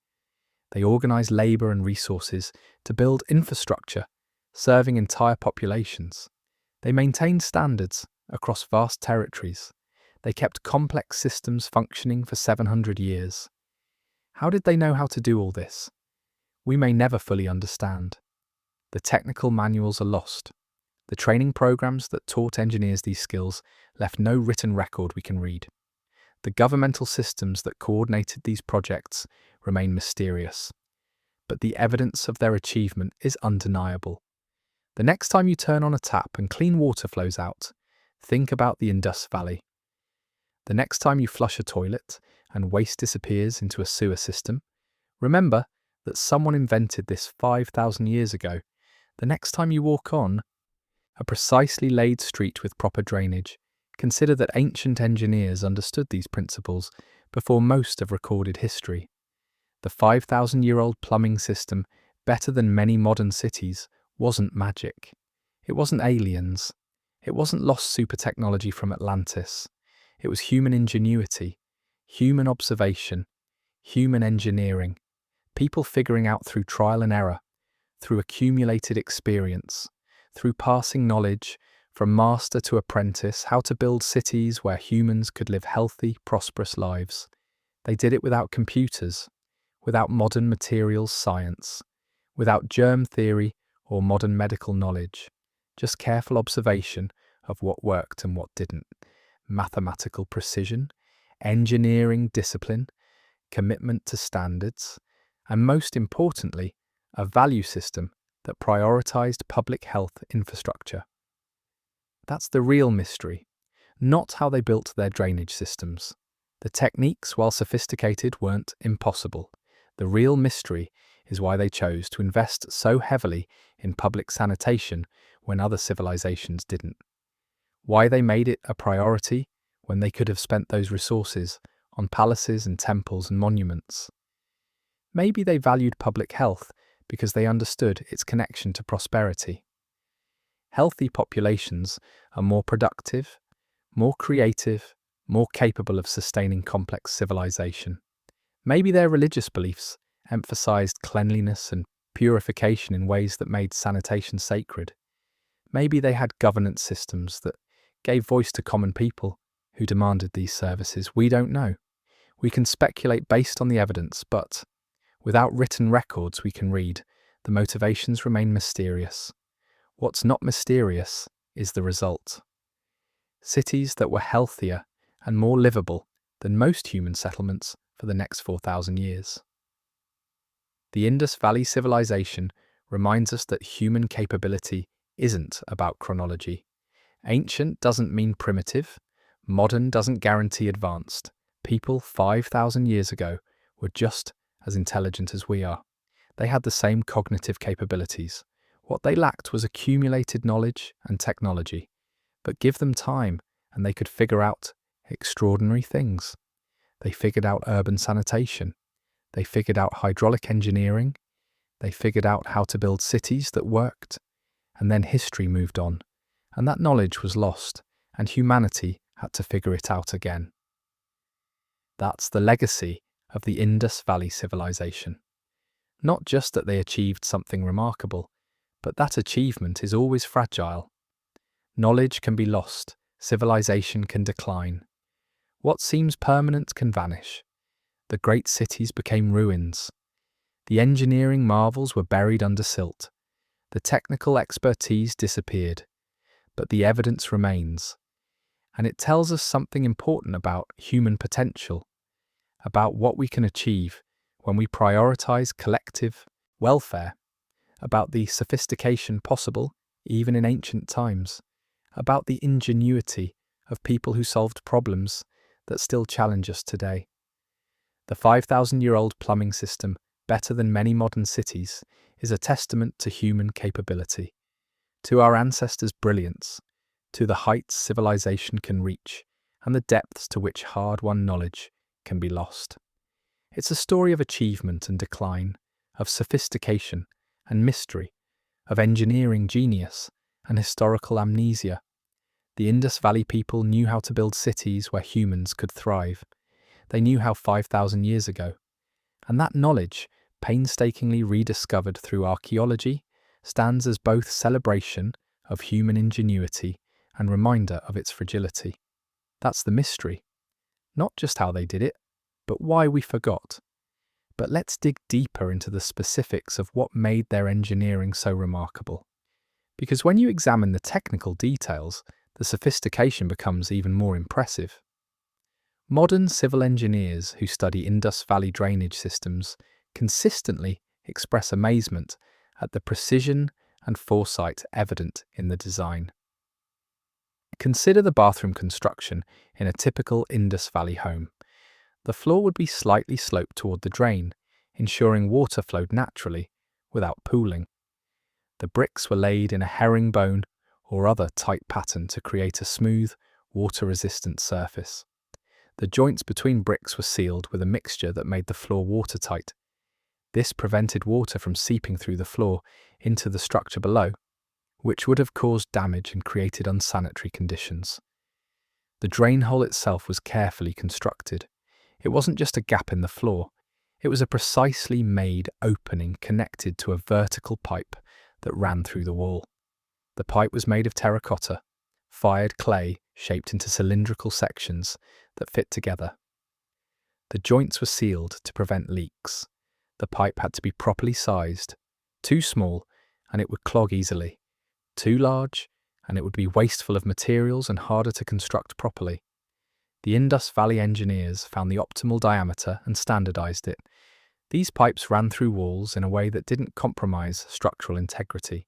They organized labor and resources to build infrastructure, serving entire populations. They maintained standards across vast territories. They kept complex systems functioning for 700 years. How did they know how to do all this? We may never fully understand. The technical manuals are lost. The training programs that taught engineers these skills left no written record we can read. The governmental systems that coordinated these projects remain mysterious. But the evidence of their achievement is undeniable. The next time you turn on a tap and clean water flows out, think about the Indus Valley. The next time you flush a toilet and waste disappears into a sewer system, remember that someone invented this 5,000 years ago. The next time you walk on a precisely laid street with proper drainage, consider that ancient engineers understood these principles before most of recorded history. The 5,000-year-old plumbing system, better than many modern cities, wasn't magic. It wasn't aliens. It wasn't lost super technology from Atlantis. It was human ingenuity, human observation, human engineering, people figuring out through trial and error, through accumulated experience, through passing knowledge from master to apprentice, how to build cities where humans could live healthy, prosperous lives. They did it without computers, without modern materials science, without germ theory or modern medical knowledge, just careful observation of what worked and what didn't, mathematical precision, engineering discipline, commitment to standards, and most importantly, a value system that prioritized public health infrastructure. That's the real mystery, not how they built their drainage systems. The techniques, while sophisticated, weren't impossible. The real mystery is why they chose to invest so heavily in public sanitation when other civilizations didn't. Why they made it a priority when they could have spent those resources on palaces and temples and monuments. Maybe they valued public health because they understood its connection to prosperity. Healthy populations are more productive, more creative, more capable of sustaining complex civilization. Maybe their religious beliefs emphasized cleanliness and purification in ways that made sanitation sacred. Maybe they had governance systems that gave voice to common people who demanded these services. We don't know. We can speculate based on the evidence, but without written records we can read, the motivations remain mysterious. What's not mysterious is the result. Cities that were healthier and more livable than most human settlements for the next 4,000 years. The Indus Valley Civilization reminds us that human capability isn't about chronology. Ancient doesn't mean primitive. Modern doesn't guarantee advanced. People 5,000 years ago were just as intelligent as we are. They had the same cognitive capabilities. What they lacked was accumulated knowledge and technology. But give them time and they could figure out extraordinary things. They figured out urban sanitation. They figured out hydraulic engineering. They figured out how to build cities that worked. And then history moved on. And that knowledge was lost, and humanity had to figure it out again. That's the legacy of the Indus Valley Civilization. Not just that they achieved something remarkable, but that achievement is always fragile. Knowledge can be lost, civilization can decline. What seems permanent can vanish. The great cities became ruins. The engineering marvels were buried under silt. The technical expertise disappeared. But the evidence remains. And it tells us something important about human potential, about what we can achieve when we prioritize collective welfare, about the sophistication possible even in ancient times, about the ingenuity of people who solved problems that still challenge us today. The 5,000-year-old plumbing system, better than many modern cities, is a testament to human capability, to our ancestors' brilliance, to the heights civilization can reach, and the depths to which hard-won knowledge can be lost. It's a story of achievement and decline, of sophistication and mystery, of engineering genius and historical amnesia. The Indus Valley people knew how to build cities where humans could thrive. They knew how 5,000 years ago. And that knowledge, painstakingly rediscovered through archaeology, stands as both celebration of human ingenuity and reminder of its fragility. That's the mystery. Not just how they did it, but why we forgot. But let's dig deeper into the specifics of what made their engineering so remarkable. Because when you examine the technical details, the sophistication becomes even more impressive. Modern civil engineers who study Indus Valley drainage systems consistently express amazement at the precision and foresight evident in the design. Consider the bathroom construction in a typical Indus Valley home. The floor would be slightly sloped toward the drain, ensuring water flowed naturally without pooling. The bricks were laid in a herringbone or other tight pattern to create a smooth, water-resistant surface. The joints between bricks were sealed with a mixture that made the floor watertight. This prevented water from seeping through the floor into the structure below, which would have caused damage and created unsanitary conditions. The drain hole itself was carefully constructed. It wasn't just a gap in the floor, it was a precisely made opening connected to a vertical pipe that ran through the wall. The pipe was made of terracotta, fired clay shaped into cylindrical sections that fit together. The joints were sealed to prevent leaks. The pipe had to be properly sized, Too small, and it would clog easily. Too large, and it would be wasteful of materials and harder to construct properly. The Indus Valley engineers found the optimal diameter and standardized it. These pipes ran through walls in a way that didn't compromise structural integrity.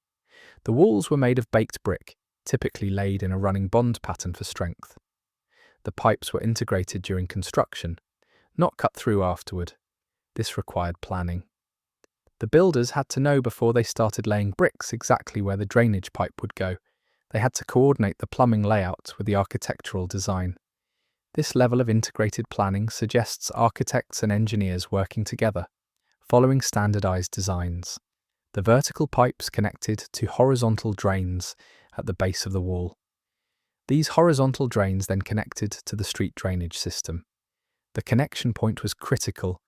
The walls were made of baked brick, typically laid in a running bond pattern for strength. The pipes were integrated during construction, not cut through afterward. This required planning. The builders had to know before they started laying bricks exactly where the drainage pipe would go. They had to coordinate the plumbing layout with the architectural design. This level of integrated planning suggests architects and engineers working together, following standardized designs. The vertical pipes connected to horizontal drains at the base of the wall. These horizontal drains then connected to the street drainage system. The connection point was critical.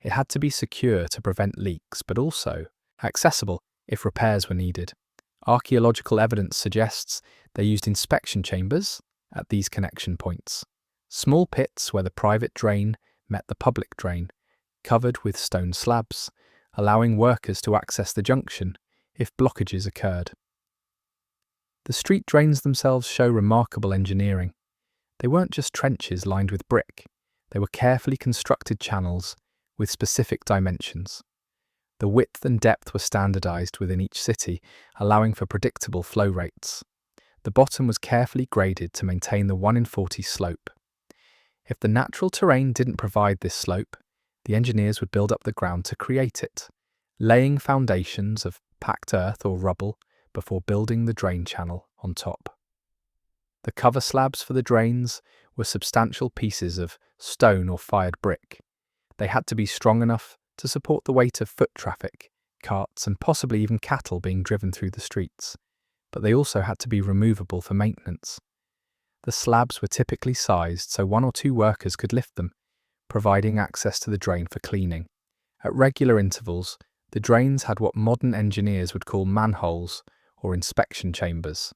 It had to be secure to prevent leaks, but also accessible if repairs were needed. Archaeological evidence suggests they used inspection chambers at these connection points. Small pits where the private drain met the public drain, covered with stone slabs, allowing workers to access the junction if blockages occurred. The street drains themselves show remarkable engineering. They weren't just trenches lined with brick, they were carefully constructed channels with specific dimensions. The width and depth were standardized within each city, allowing for predictable flow rates. The bottom was carefully graded to maintain the 1 in 40 slope. If the natural terrain didn't provide this slope, the engineers would build up the ground to create it, laying foundations of packed earth or rubble before building the drain channel on top. The cover slabs for the drains were substantial pieces of stone or fired brick. They had to be strong enough to support the weight of foot traffic, carts, and possibly even cattle being driven through the streets, but they also had to be removable for maintenance. The slabs were typically sized so 1 or 2 workers could lift them, providing access to the drain for cleaning. At regular intervals, the drains had what modern engineers would call manholes or inspection chambers.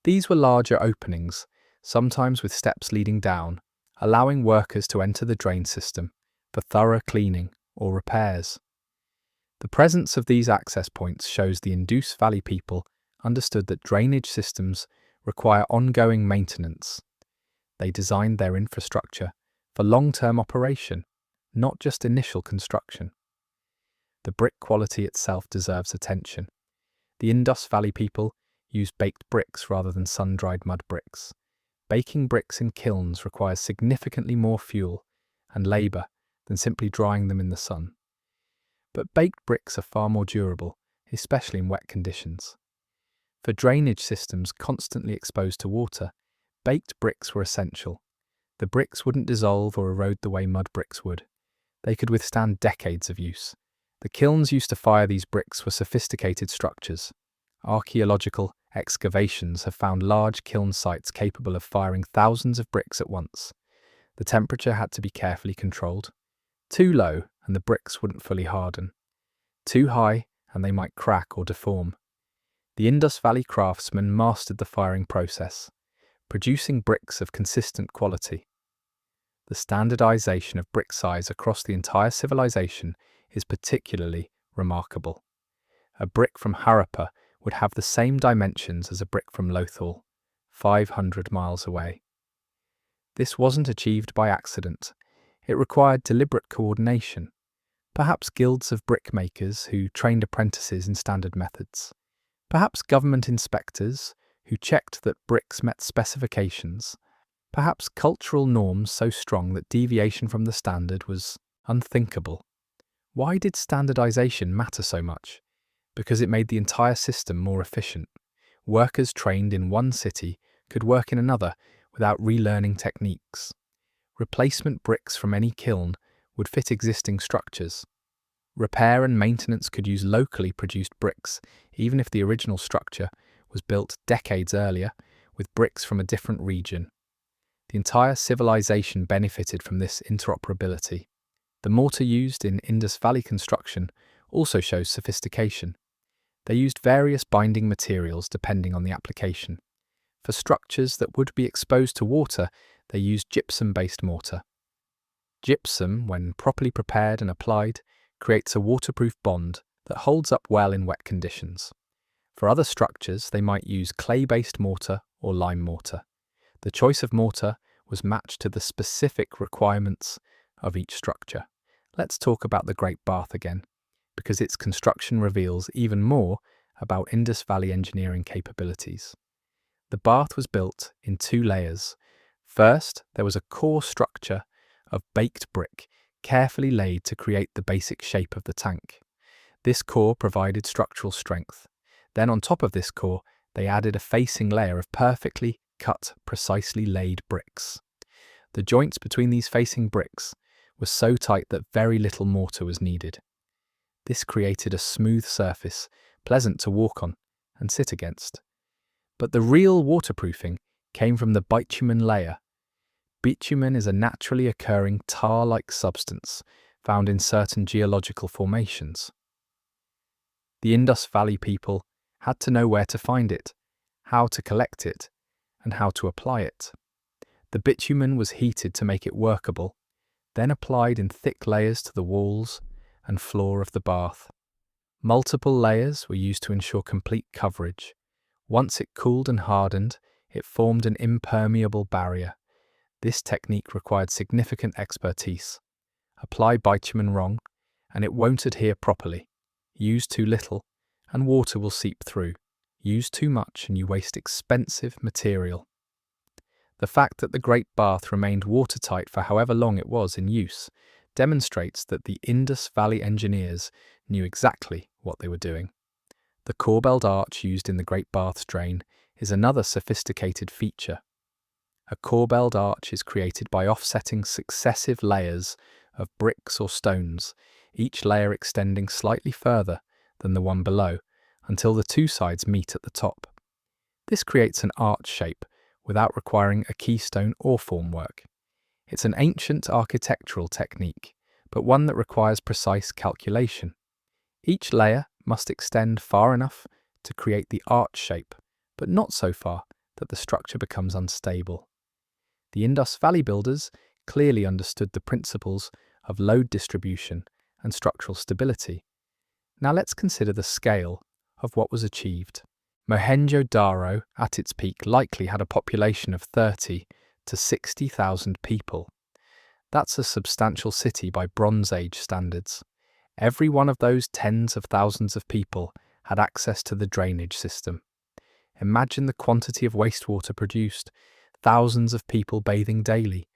These were larger openings, sometimes with steps leading down, allowing workers to enter the drain system for thorough cleaning or repairs. The presence of these access points shows the Indus Valley people understood that drainage systems require ongoing maintenance. They designed their infrastructure for long-term operation, not just initial construction. The brick quality itself deserves attention. The Indus Valley people used baked bricks rather than sun-dried mud bricks. Baking bricks in kilns requires significantly more fuel and labour than simply drying them in the sun. But baked bricks are far more durable, especially in wet conditions. For drainage systems constantly exposed to water, baked bricks were essential. The bricks wouldn't dissolve or erode the way mud bricks would. They could withstand decades of use. The kilns used to fire these bricks were sophisticated structures. Archaeological excavations have found large kiln sites capable of firing thousands of bricks at once. The temperature had to be carefully controlled. Too low, and the bricks wouldn't fully harden. Too high, and they might crack or deform. The Indus Valley craftsmen mastered the firing process, producing bricks of consistent quality. The standardization of brick size across the entire civilization is particularly remarkable. A brick from Harappa would have the same dimensions as a brick from Lothal, 500 miles away. This wasn't achieved by accident. It required deliberate coordination, perhaps guilds of brickmakers who trained apprentices in standard methods. Perhaps government inspectors who checked that bricks met specifications. Perhaps cultural norms so strong that deviation from the standard was unthinkable. Why did standardization matter so much? Because it made the entire system more efficient. Workers trained in one city could work in another without relearning techniques. Replacement bricks from any kiln would fit existing structures. Repair and maintenance could use locally produced bricks, even if the original structure was built decades earlier with bricks from a different region. The entire civilization benefited from this interoperability. The mortar used in Indus Valley construction also shows sophistication. They used various binding materials depending on the application. For structures that would be exposed to water, they used gypsum-based mortar. Gypsum, when properly prepared and applied, creates a waterproof bond that holds up well in wet conditions. For other structures, they might use clay-based mortar or lime mortar. The choice of mortar was matched to the specific requirements of each structure. Let's talk about the Great Bath again, because its construction reveals even more about Indus Valley engineering capabilities. The bath was built in 2 layers. First, there was a core structure of baked brick, carefully laid to create the basic shape of the tank. This core provided structural strength. Then on top of this core, they added a facing layer of perfectly cut, precisely laid bricks. The joints between these facing bricks were so tight that very little mortar was needed. This created a smooth surface, pleasant to walk on and sit against. But the real waterproofing came from the bitumen layer. Bitumen is a naturally occurring tar-like substance found in certain geological formations. The Indus Valley people had to know where to find it, how to collect it, and how to apply it. The bitumen was heated to make it workable, then applied in thick layers to the walls and floor of the bath. Multiple layers were used to ensure complete coverage. Once it cooled and hardened, it formed an impermeable barrier. This technique required significant expertise. Apply bitumen wrong, and it won't adhere properly. Use too little, and water will seep through. Use too much, and you waste expensive material. The fact that the Great Bath remained watertight for however long it was in use demonstrates that the Indus Valley engineers knew exactly what they were doing. The corbelled arch used in the Great Bath's drain is another sophisticated feature. A corbelled arch is created by offsetting successive layers of bricks or stones, each layer extending slightly further than the one below, until the 2 sides meet at the top. This creates an arch shape without requiring a keystone or formwork. It's an ancient architectural technique, but one that requires precise calculation. Each layer must extend far enough to create the arch shape, but not so far that the structure becomes unstable. The Indus Valley builders clearly understood the principles of load distribution and structural stability. Now let's consider the scale of what was achieved. Mohenjo-daro, at its peak, likely had a population of 30 to 60,000 people. That's a substantial city by Bronze Age standards. Every one of those tens of thousands of people had access to the drainage system. Imagine the quantity of wastewater produced, thousands of people bathing daily,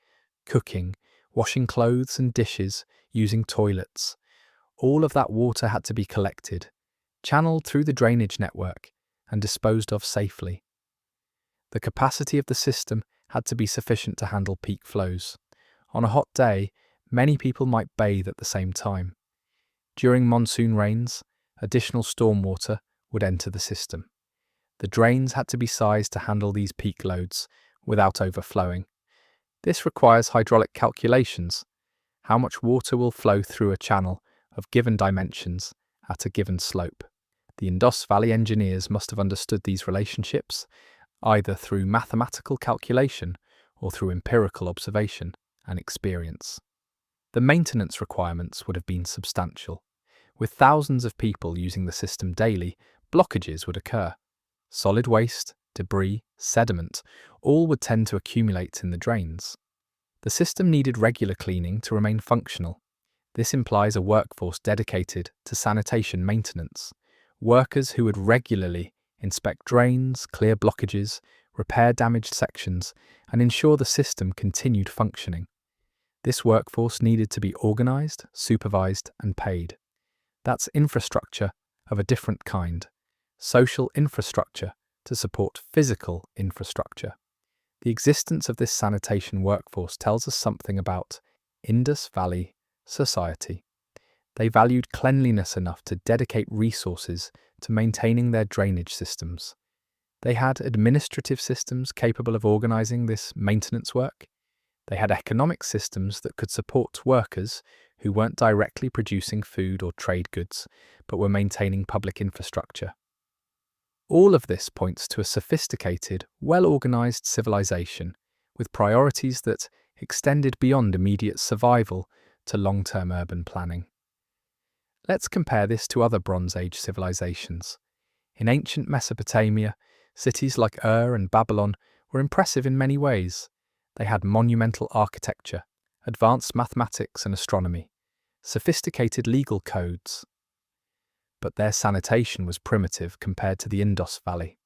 cooking, washing clothes and dishes, using toilets. All of that water had to be collected, channeled through the drainage network, and disposed of safely. The capacity of the system had to be sufficient to handle peak flows. On a hot day, many people might bathe at the same time. During monsoon rains, additional stormwater would enter the system. The drains had to be sized to handle these peak loads without overflowing. This requires hydraulic calculations. How much water will flow through a channel of given dimensions at a given slope? The Indus Valley engineers must have understood these relationships, either through mathematical calculation or through empirical observation and experience. The maintenance requirements would have been substantial. With thousands of people using the system daily, blockages would occur. Solid waste, debris, sediment, all would tend to accumulate in the drains. The system needed regular cleaning to remain functional. This implies a workforce dedicated to sanitation maintenance. Workers who would regularly inspect drains, clear blockages, repair damaged sections, and ensure the system continued functioning. This workforce needed to be organised, supervised, and paid. That's infrastructure of a different kind, social infrastructure to support physical infrastructure. The existence of this sanitation workforce tells us something about Indus Valley society. They valued cleanliness enough to dedicate resources to maintaining their drainage systems. They had administrative systems capable of organising this maintenance work. They had economic systems that could support workers who weren't directly producing food or trade goods, but were maintaining public infrastructure. All of this points to a sophisticated, well-organised civilization with priorities that extended beyond immediate survival to long-term urban planning. Let's compare this to other Bronze Age civilizations. In ancient Mesopotamia, cities like Ur and Babylon were impressive in many ways. They had monumental architecture, advanced mathematics and astronomy, sophisticated legal codes. But their sanitation was primitive compared to the Indus Valley.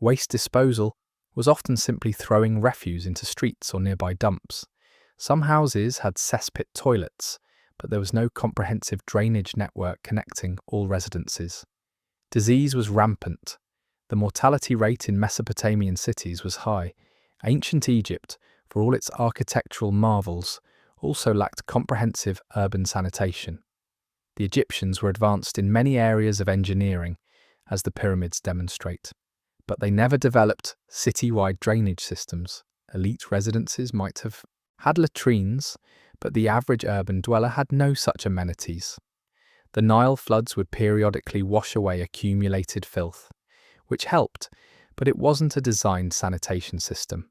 Waste disposal was often simply throwing refuse into streets or nearby dumps. Some houses had cesspit toilets, but there was no comprehensive drainage network connecting all residences. Disease was rampant. The mortality rate in Mesopotamian cities was high. Ancient Egypt, for all its architectural marvels, also lacked comprehensive urban sanitation. The Egyptians were advanced in many areas of engineering, as the pyramids demonstrate, but they never developed city-wide drainage systems. Elite residences might have had latrines, but the average urban dweller had no such amenities. The Nile floods would periodically wash away accumulated filth, which helped, but it wasn't a designed sanitation system.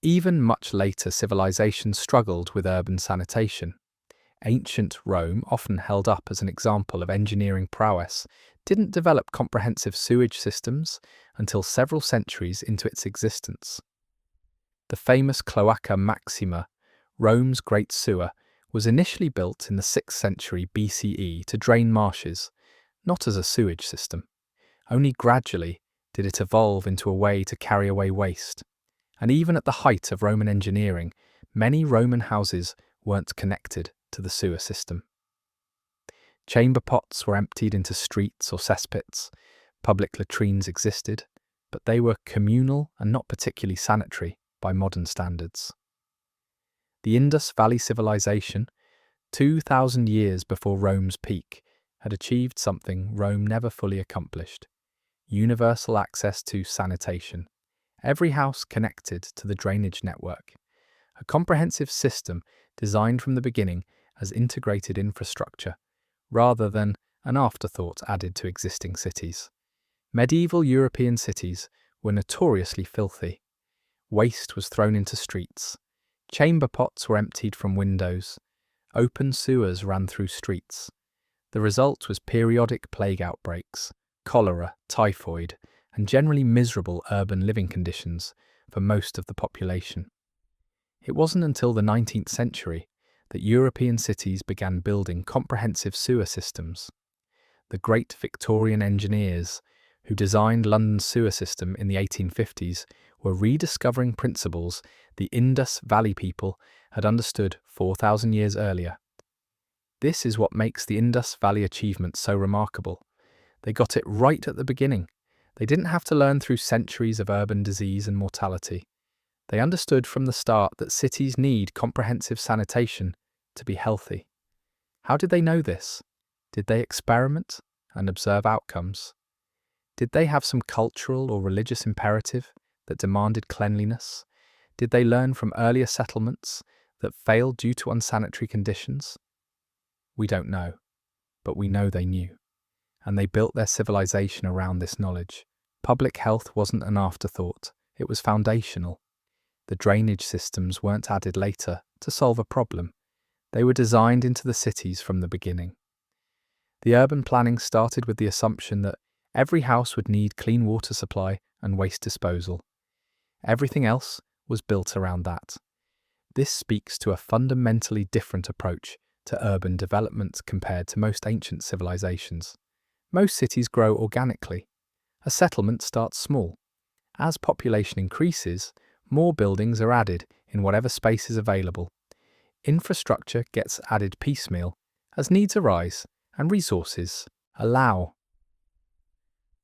Even much later civilizations struggled with urban sanitation. Ancient Rome, often held up as an example of engineering prowess, didn't develop comprehensive sewage systems until several centuries into its existence. The famous Cloaca Maxima, Rome's great sewer, was initially built in the 6th century BCE to drain marshes, not as a sewage system. Only gradually did it evolve into a way to carry away waste. And even at the height of Roman engineering, many Roman houses weren't connected to the sewer system. Chamber pots were emptied into streets or cesspits. Public latrines existed, but they were communal and not particularly sanitary by modern standards. The Indus Valley Civilization, 2,000 years before Rome's peak, had achieved something Rome never fully accomplished: universal access to sanitation. Every house connected to the drainage network. A comprehensive system designed from the beginning as integrated infrastructure, rather than an afterthought added to existing cities. Medieval European cities were notoriously filthy. Waste was thrown into streets. Chamber pots were emptied from windows. Open sewers ran through streets. The result was periodic plague outbreaks, cholera, typhoid, and generally miserable urban living conditions for most of the population. It wasn't until the 19th century that European cities began building comprehensive sewer systems. The great Victorian engineers who designed London's sewer system in the 1850s were rediscovering principles the Indus Valley people had understood 4,000 years earlier. This is what makes the Indus Valley achievement so remarkable. They got it right at the beginning. They didn't have to learn through centuries of urban disease and mortality. They understood from the start that cities need comprehensive sanitation to be healthy. How did they know this? Did they experiment and observe outcomes? Did they have some cultural or religious imperative that demanded cleanliness? Did they learn from earlier settlements that failed due to unsanitary conditions? We don't know, but we know they knew. And they built their civilization around this knowledge. Public health wasn't an afterthought, it was foundational. The drainage systems weren't added later to solve a problem. They were designed into the cities from the beginning. The urban planning started with the assumption that every house would need clean water supply and waste disposal. Everything else was built around that. This speaks to a fundamentally different approach to urban development compared to most ancient civilizations. Most cities grow organically. A settlement starts small. As population increases, more buildings are added in whatever space is available. Infrastructure gets added piecemeal as needs arise and resources allow.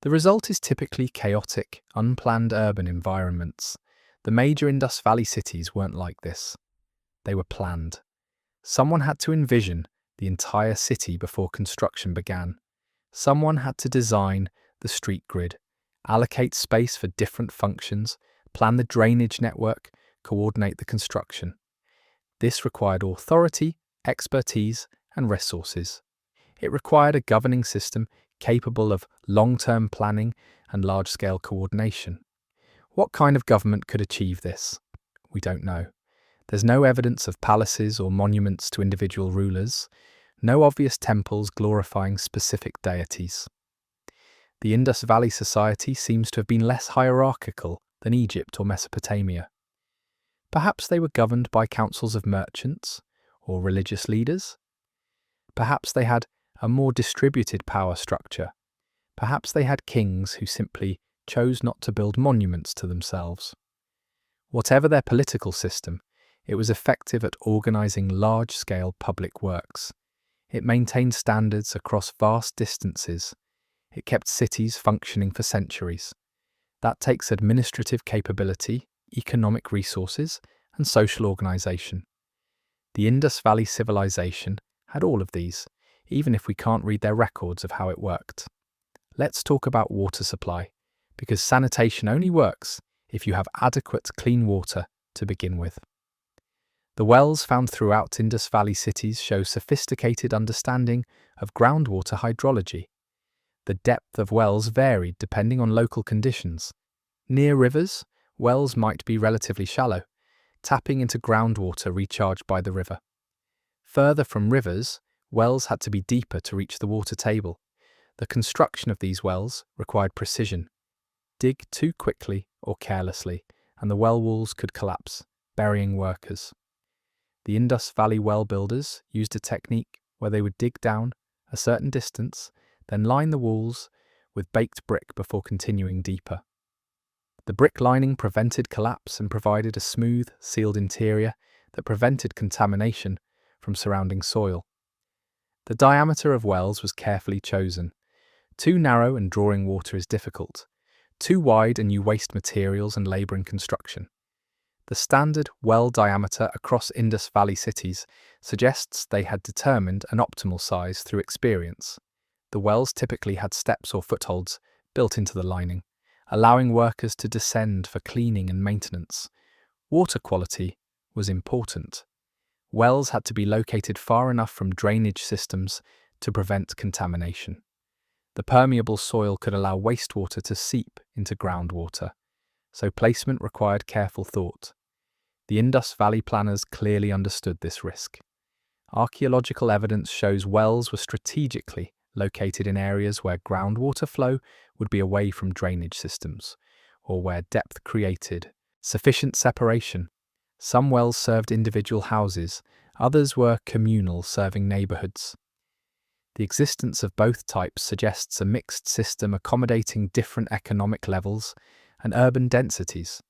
The result is typically chaotic, unplanned urban environments. The major Indus Valley cities weren't like this. They were planned. Someone had to envision the entire city before construction began. Someone had to design the street grid, allocate space for different functions, plan the drainage network, coordinate the construction. This required authority, expertise, and resources. It required a governing system capable of long-term planning and large-scale coordination. What kind of government could achieve this? We don't know. There's no evidence of palaces or monuments to individual rulers, No obvious temples glorifying specific deities. The Indus Valley society seems to have been less hierarchical than Egypt or Mesopotamia. Perhaps they were governed by councils of merchants or religious leaders. Perhaps they had a more distributed power structure. Perhaps they had kings who simply chose not to build monuments to themselves. Whatever their political system, it was effective at organizing large-scale public works. It maintained standards across vast distances. It kept cities functioning for centuries. That takes administrative capability, economic resources, and social organization. The Indus Valley Civilization had all of these, even if we can't read their records of how it worked. Let's talk about water supply, because sanitation only works if you have adequate clean water to begin with. The wells found throughout Indus Valley cities show sophisticated understanding of groundwater hydrology. The depth of wells varied depending on local conditions. Near rivers, wells might be relatively shallow, tapping into groundwater recharged by the river. Further from rivers, wells had to be deeper to reach the water table. The construction of these wells required precision. Dig too quickly or carelessly, and the well walls could collapse, burying workers. The Indus Valley well builders used a technique where they would dig down a certain distance, then line the walls with baked brick before continuing deeper. The brick lining prevented collapse and provided a smooth, sealed interior that prevented contamination from surrounding soil. The diameter of wells was carefully chosen. Too narrow and drawing water is difficult. Too wide and you waste materials and labour in construction. The standard well diameter across Indus Valley cities suggests they had determined an optimal size through experience. The wells typically had steps or footholds built into the lining, allowing workers to descend for cleaning and maintenance. Water quality was important. Wells had to be located far enough from drainage systems to prevent contamination. The permeable soil could allow wastewater to seep into groundwater, so placement required careful thought. The Indus Valley planners clearly understood this risk. Archaeological evidence shows wells were strategically located in areas where groundwater flow would be away from drainage systems, or where depth created sufficient separation. Some wells served individual houses, others were communal, serving neighbourhoods. The existence of both types suggests a mixed system accommodating different economic levels and urban densities.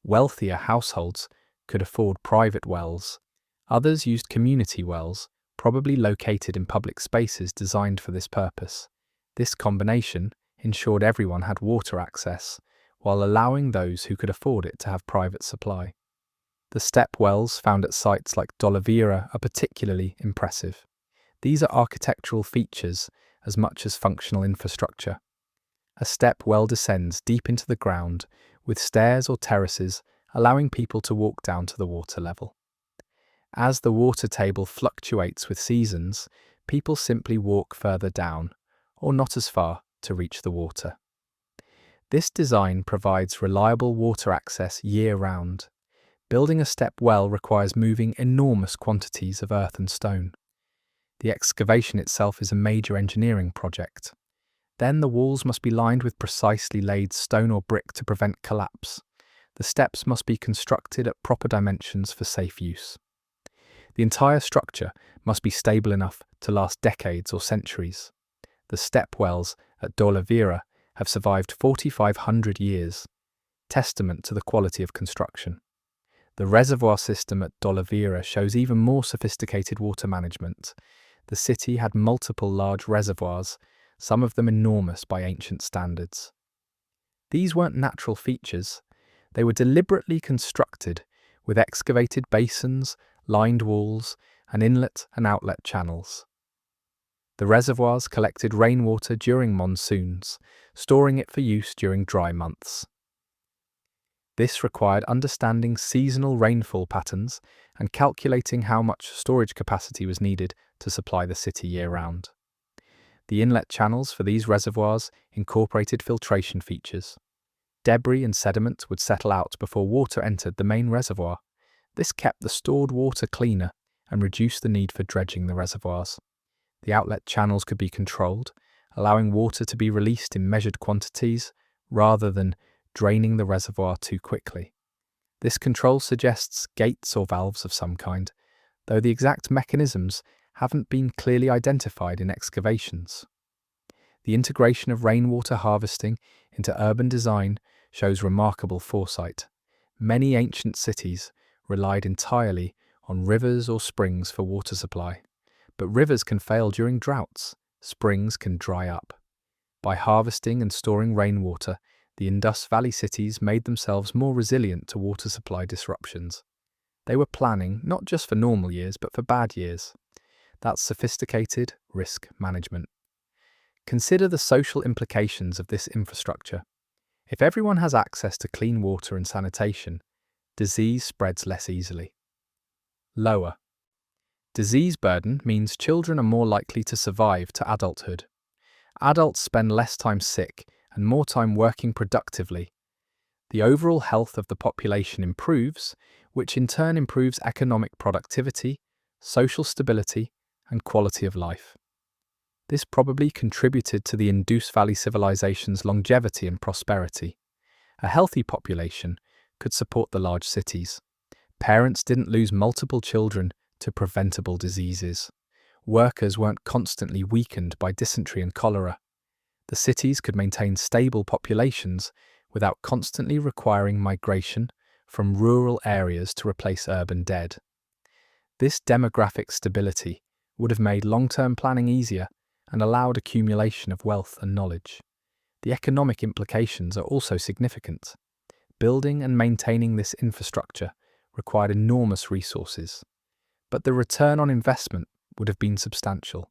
Wealthier households could afford private wells. Others used community wells, probably located in public spaces designed for this purpose. This combination ensured everyone had water access, while allowing those who could afford it to have private supply. The step wells found at sites like Dolavira are particularly impressive. These are architectural features as much as functional infrastructure. A step well descends deep into the ground, with stairs or terraces allowing people to walk down to the water level. As the water table fluctuates with seasons, people simply walk further down, or not as far, to reach the water. This design provides reliable water access year-round. Building a step well requires moving enormous quantities of earth and stone. The excavation itself is a major engineering project. Then the walls must be lined with precisely laid stone or brick to prevent collapse. The steps must be constructed at proper dimensions for safe use. The entire structure must be stable enough to last decades or centuries. The step wells at Dolavira have survived 4,500 years, testament to the quality of construction. The reservoir system at Dolavira shows even more sophisticated water management. The city had multiple large reservoirs, some of them enormous by ancient standards. These weren't natural features. They were deliberately constructed with excavated basins, lined walls, and inlet and outlet channels. The reservoirs collected rainwater during monsoons, storing it for use during dry months. This required understanding seasonal rainfall patterns and calculating how much storage capacity was needed to supply the city year-round. The inlet channels for these reservoirs incorporated filtration features. Debris and sediment would settle out before water entered the main reservoir. This kept the stored water cleaner and reduced the need for dredging the reservoirs. The outlet channels could be controlled, allowing water to be released in measured quantities rather than draining the reservoir too quickly. This control suggests gates or valves of some kind, though the exact mechanisms haven't been clearly identified in excavations. The integration of rainwater harvesting into urban design shows remarkable foresight. Many ancient cities relied entirely on rivers or springs for water supply, but rivers can fail during droughts, springs can dry up. By harvesting and storing rainwater, the Indus Valley cities made themselves more resilient to water supply disruptions. They were planning not just for normal years, but for bad years. That's sophisticated risk management. Consider the social implications of this infrastructure. If everyone has access to clean water and sanitation, disease spreads less easily. Lower. Disease burden means children are more likely to survive to adulthood. Adults spend less time sick and more time working productively. The overall health of the population improves, which in turn improves economic productivity, social stability, and quality of life. This probably contributed to the Indus Valley Civilization's longevity and prosperity. A healthy population could support the large cities. Parents didn't lose multiple children to preventable diseases. Workers weren't constantly weakened by dysentery and cholera. The cities could maintain stable populations without constantly requiring migration from rural areas to replace urban dead. This demographic stability would have made long-term planning easier and allowed accumulation of wealth and knowledge. The economic implications are also significant. Building and maintaining this infrastructure required enormous resources, but the return on investment would have been substantial.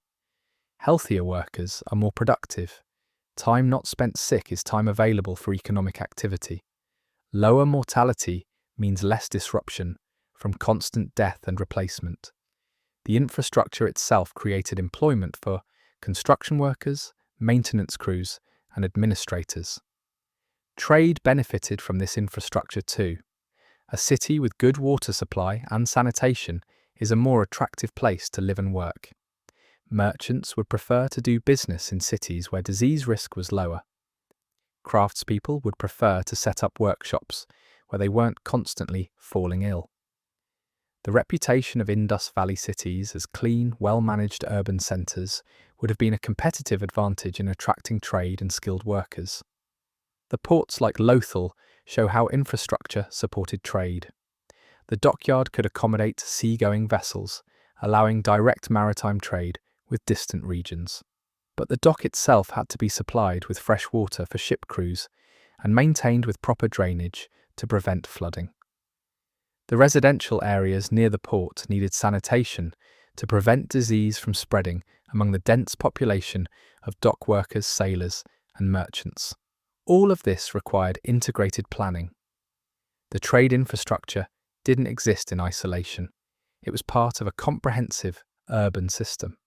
Healthier workers are more productive. Time not spent sick is time available for economic activity. Lower mortality means less disruption from constant death and replacement. The infrastructure itself created employment for construction workers, maintenance crews, and administrators. Trade benefited from this infrastructure too. A city with good water supply and sanitation is a more attractive place to live and work. Merchants would prefer to do business in cities where disease risk was lower. Craftspeople would prefer to set up workshops where they weren't constantly falling ill. The reputation of Indus Valley cities as clean, well-managed urban centres would have been a competitive advantage in attracting trade and skilled workers. The ports like Lothal show how infrastructure supported trade. The dockyard could accommodate sea-going vessels, allowing direct maritime trade with distant regions. But the dock itself had to be supplied with fresh water for ship crews and maintained with proper drainage to prevent flooding. The residential areas near the port needed sanitation to prevent disease from spreading among the dense population of dock workers, sailors, and merchants. All of this required integrated planning. The trade infrastructure didn't exist in isolation. It was part of a comprehensive urban system.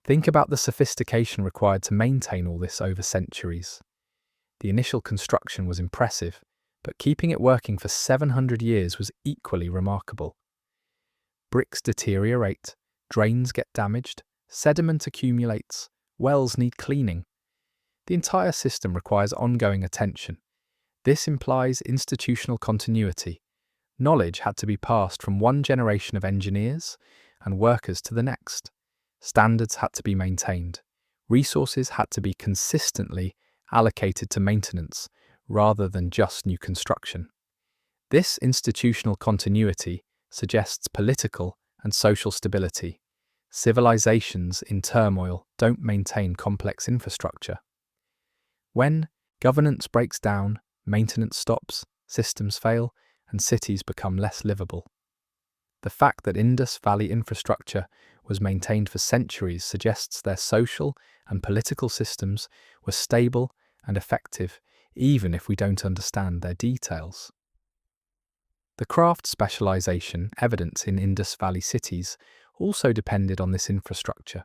Think about the sophistication required to maintain all this over centuries. The initial construction was impressive, but keeping it working for 700 years was equally remarkable. Bricks deteriorate, drains get damaged, sediment accumulates, wells need cleaning. The entire system requires ongoing attention. This implies institutional continuity. Knowledge had to be passed from one generation of engineers and workers to the next. Standards had to be maintained. Resources had to be consistently allocated to maintenance rather than just new construction. This institutional continuity suggests political and social stability. Civilizations in turmoil don't maintain complex infrastructure. When governance breaks down, maintenance stops, systems fail, and cities become less livable. The fact that Indus Valley infrastructure was maintained for centuries suggests their social and political systems were stable and effective, even if we don't understand their details. The craft specialization evident in Indus Valley cities also depended on this infrastructure.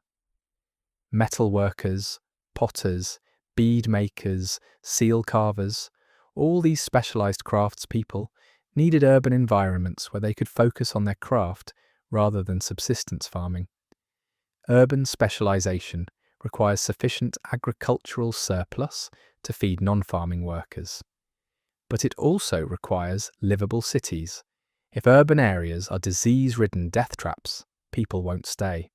Metal workers, potters, bead makers, seal carvers, all these specialized craftspeople needed urban environments where they could focus on their craft rather than subsistence farming. Urban specialization requires sufficient agricultural surplus to feed non-farming workers. But it also requires livable cities. If urban areas are disease-ridden death traps, people won't stay.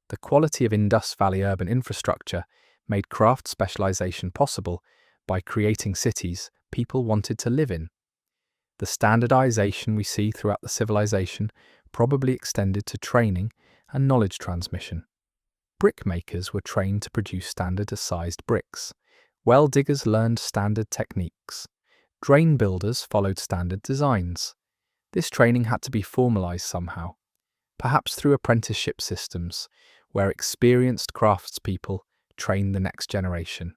The quality of Indus Valley urban infrastructure made craft specialization possible by creating cities people wanted to live in. The standardization we see throughout the civilization probably extended to training and knowledge transmission. Brickmakers were trained to produce standard-sized bricks. Well diggers learned standard techniques. Drain builders followed standard designs. This training had to be formalized somehow, perhaps through apprenticeship systems, where experienced craftspeople trained the next generation.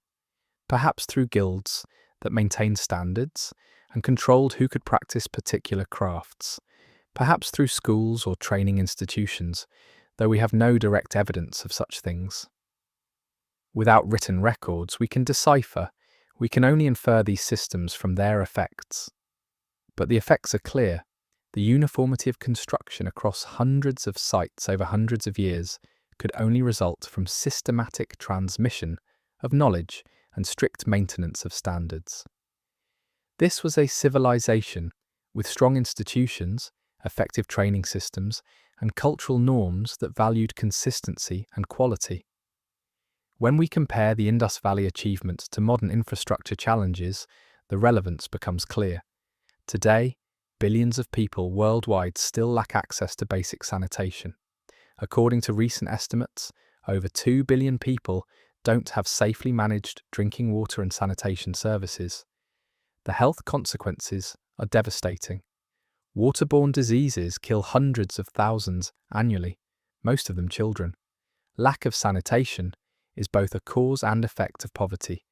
Perhaps through guilds that maintained standards and controlled who could practice particular crafts. Perhaps through schools or training institutions, though we have no direct evidence of such things. Without written records, we can decipher. We can only infer these systems from their effects. But the effects are clear. The uniformity of construction across hundreds of sites over hundreds of years could only result from systematic transmission of knowledge and strict maintenance of standards. This was a civilization with strong institutions, effective training systems, and cultural norms that valued consistency and quality. When we compare the Indus Valley achievements to modern infrastructure challenges, the relevance becomes clear. Today, billions of people worldwide still lack access to basic sanitation. According to recent estimates, over 2 billion people don't have safely managed drinking water and sanitation services. The health consequences are devastating. Waterborne diseases kill hundreds of thousands annually, most of them children. Lack of sanitation is both a cause and effect of poverty,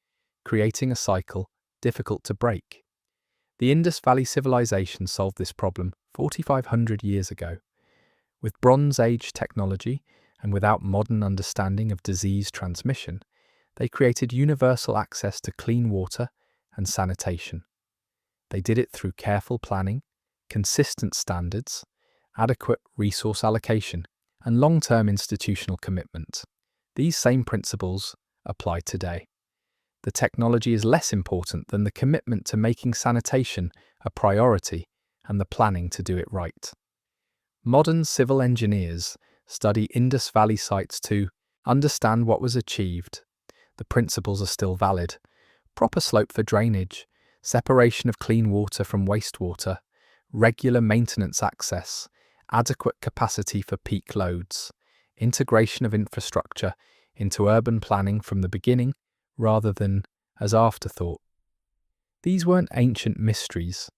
creating a cycle difficult to break. The Indus Valley Civilization solved this problem 4,500 years ago. With Bronze Age technology and without modern understanding of disease transmission, they created universal access to clean water and sanitation. They did it through careful planning, consistent standards, adequate resource allocation, and long-term institutional commitment. These same principles apply today. The technology is less important than the commitment to making sanitation a priority and the planning to do it right. Modern civil engineers study Indus Valley sites to understand what was achieved. The principles are still valid. Proper slope for drainage, separation of clean water from wastewater, regular maintenance access, adequate capacity for peak loads, integration of infrastructure into urban planning from the beginning rather than as afterthought. These weren't ancient mysteries.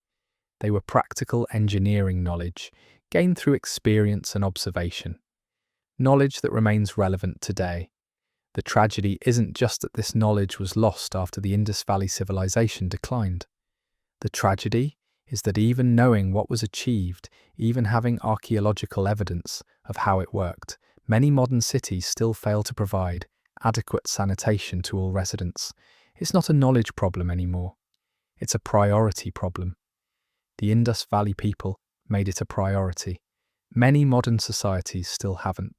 They were practical engineering knowledge gained through experience and observation. Knowledge that remains relevant today. The tragedy isn't just that this knowledge was lost after the Indus Valley Civilization declined. The tragedy is that even knowing what was achieved, even having archaeological evidence of how it worked, many modern cities still fail to provide adequate sanitation to all residents. It's not a knowledge problem anymore. It's a priority problem. The Indus Valley people made it a priority. Many modern societies still haven't.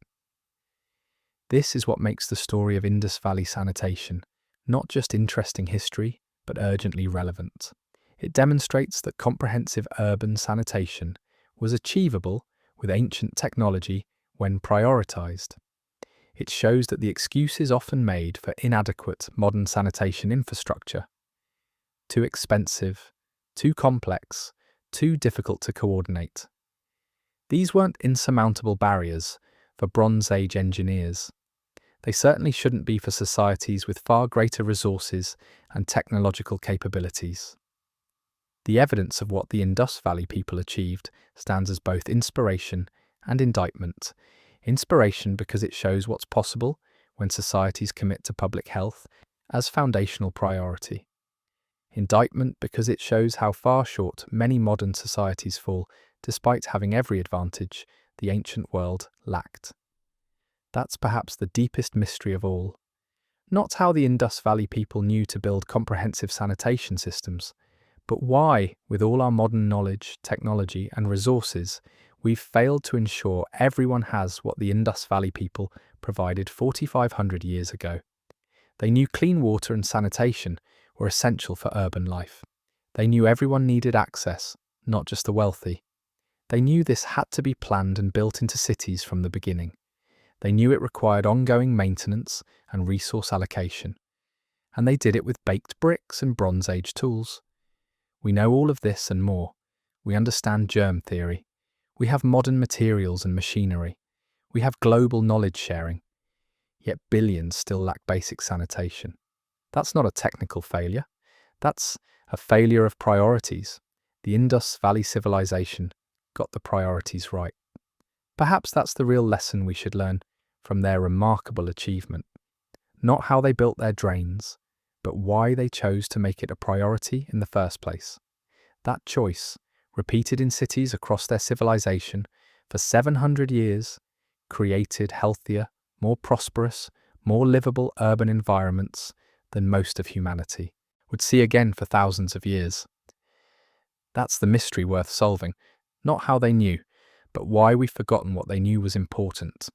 This is what makes the story of Indus Valley sanitation not just interesting history, but urgently relevant. It demonstrates that comprehensive urban sanitation was achievable with ancient technology when prioritized. It shows that the excuse is often made for inadequate modern sanitation infrastructure. Too expensive, too complex, too difficult to coordinate. These weren't insurmountable barriers for Bronze Age engineers. They certainly shouldn't be for societies with far greater resources and technological capabilities. The evidence of what the Indus Valley people achieved stands as both inspiration and indictment. Inspiration because it shows what's possible when societies commit to public health as foundational priority. Indictment because it shows how far short many modern societies fall despite having every advantage the ancient world lacked. That's perhaps the deepest mystery of all. Not how the Indus Valley people knew to build comprehensive sanitation systems, but why, with all our modern knowledge, technology, and resources, we've failed to ensure everyone has what the Indus Valley people provided 4,500 years ago. They knew clean water and sanitation were essential for urban life. They knew everyone needed access, not just the wealthy. They knew this had to be planned and built into cities from the beginning. They knew it required ongoing maintenance and resource allocation. And they did it with baked bricks and Bronze Age tools. We know all of this and more. We understand germ theory. We have modern materials and machinery. We have global knowledge sharing. Yet billions still lack basic sanitation. That's not a technical failure. That's a failure of priorities. The Indus Valley Civilization got the priorities right. Perhaps that's the real lesson we should learn from their remarkable achievement. Not how they built their drains, but why they chose to make it a priority in the first place. That choice, repeated in cities across their civilization for 700 years, created healthier, more prosperous, more livable urban environments than most of humanity would see again for thousands of years. That's the mystery worth solving, not how they knew, but why we've forgotten what they knew was important.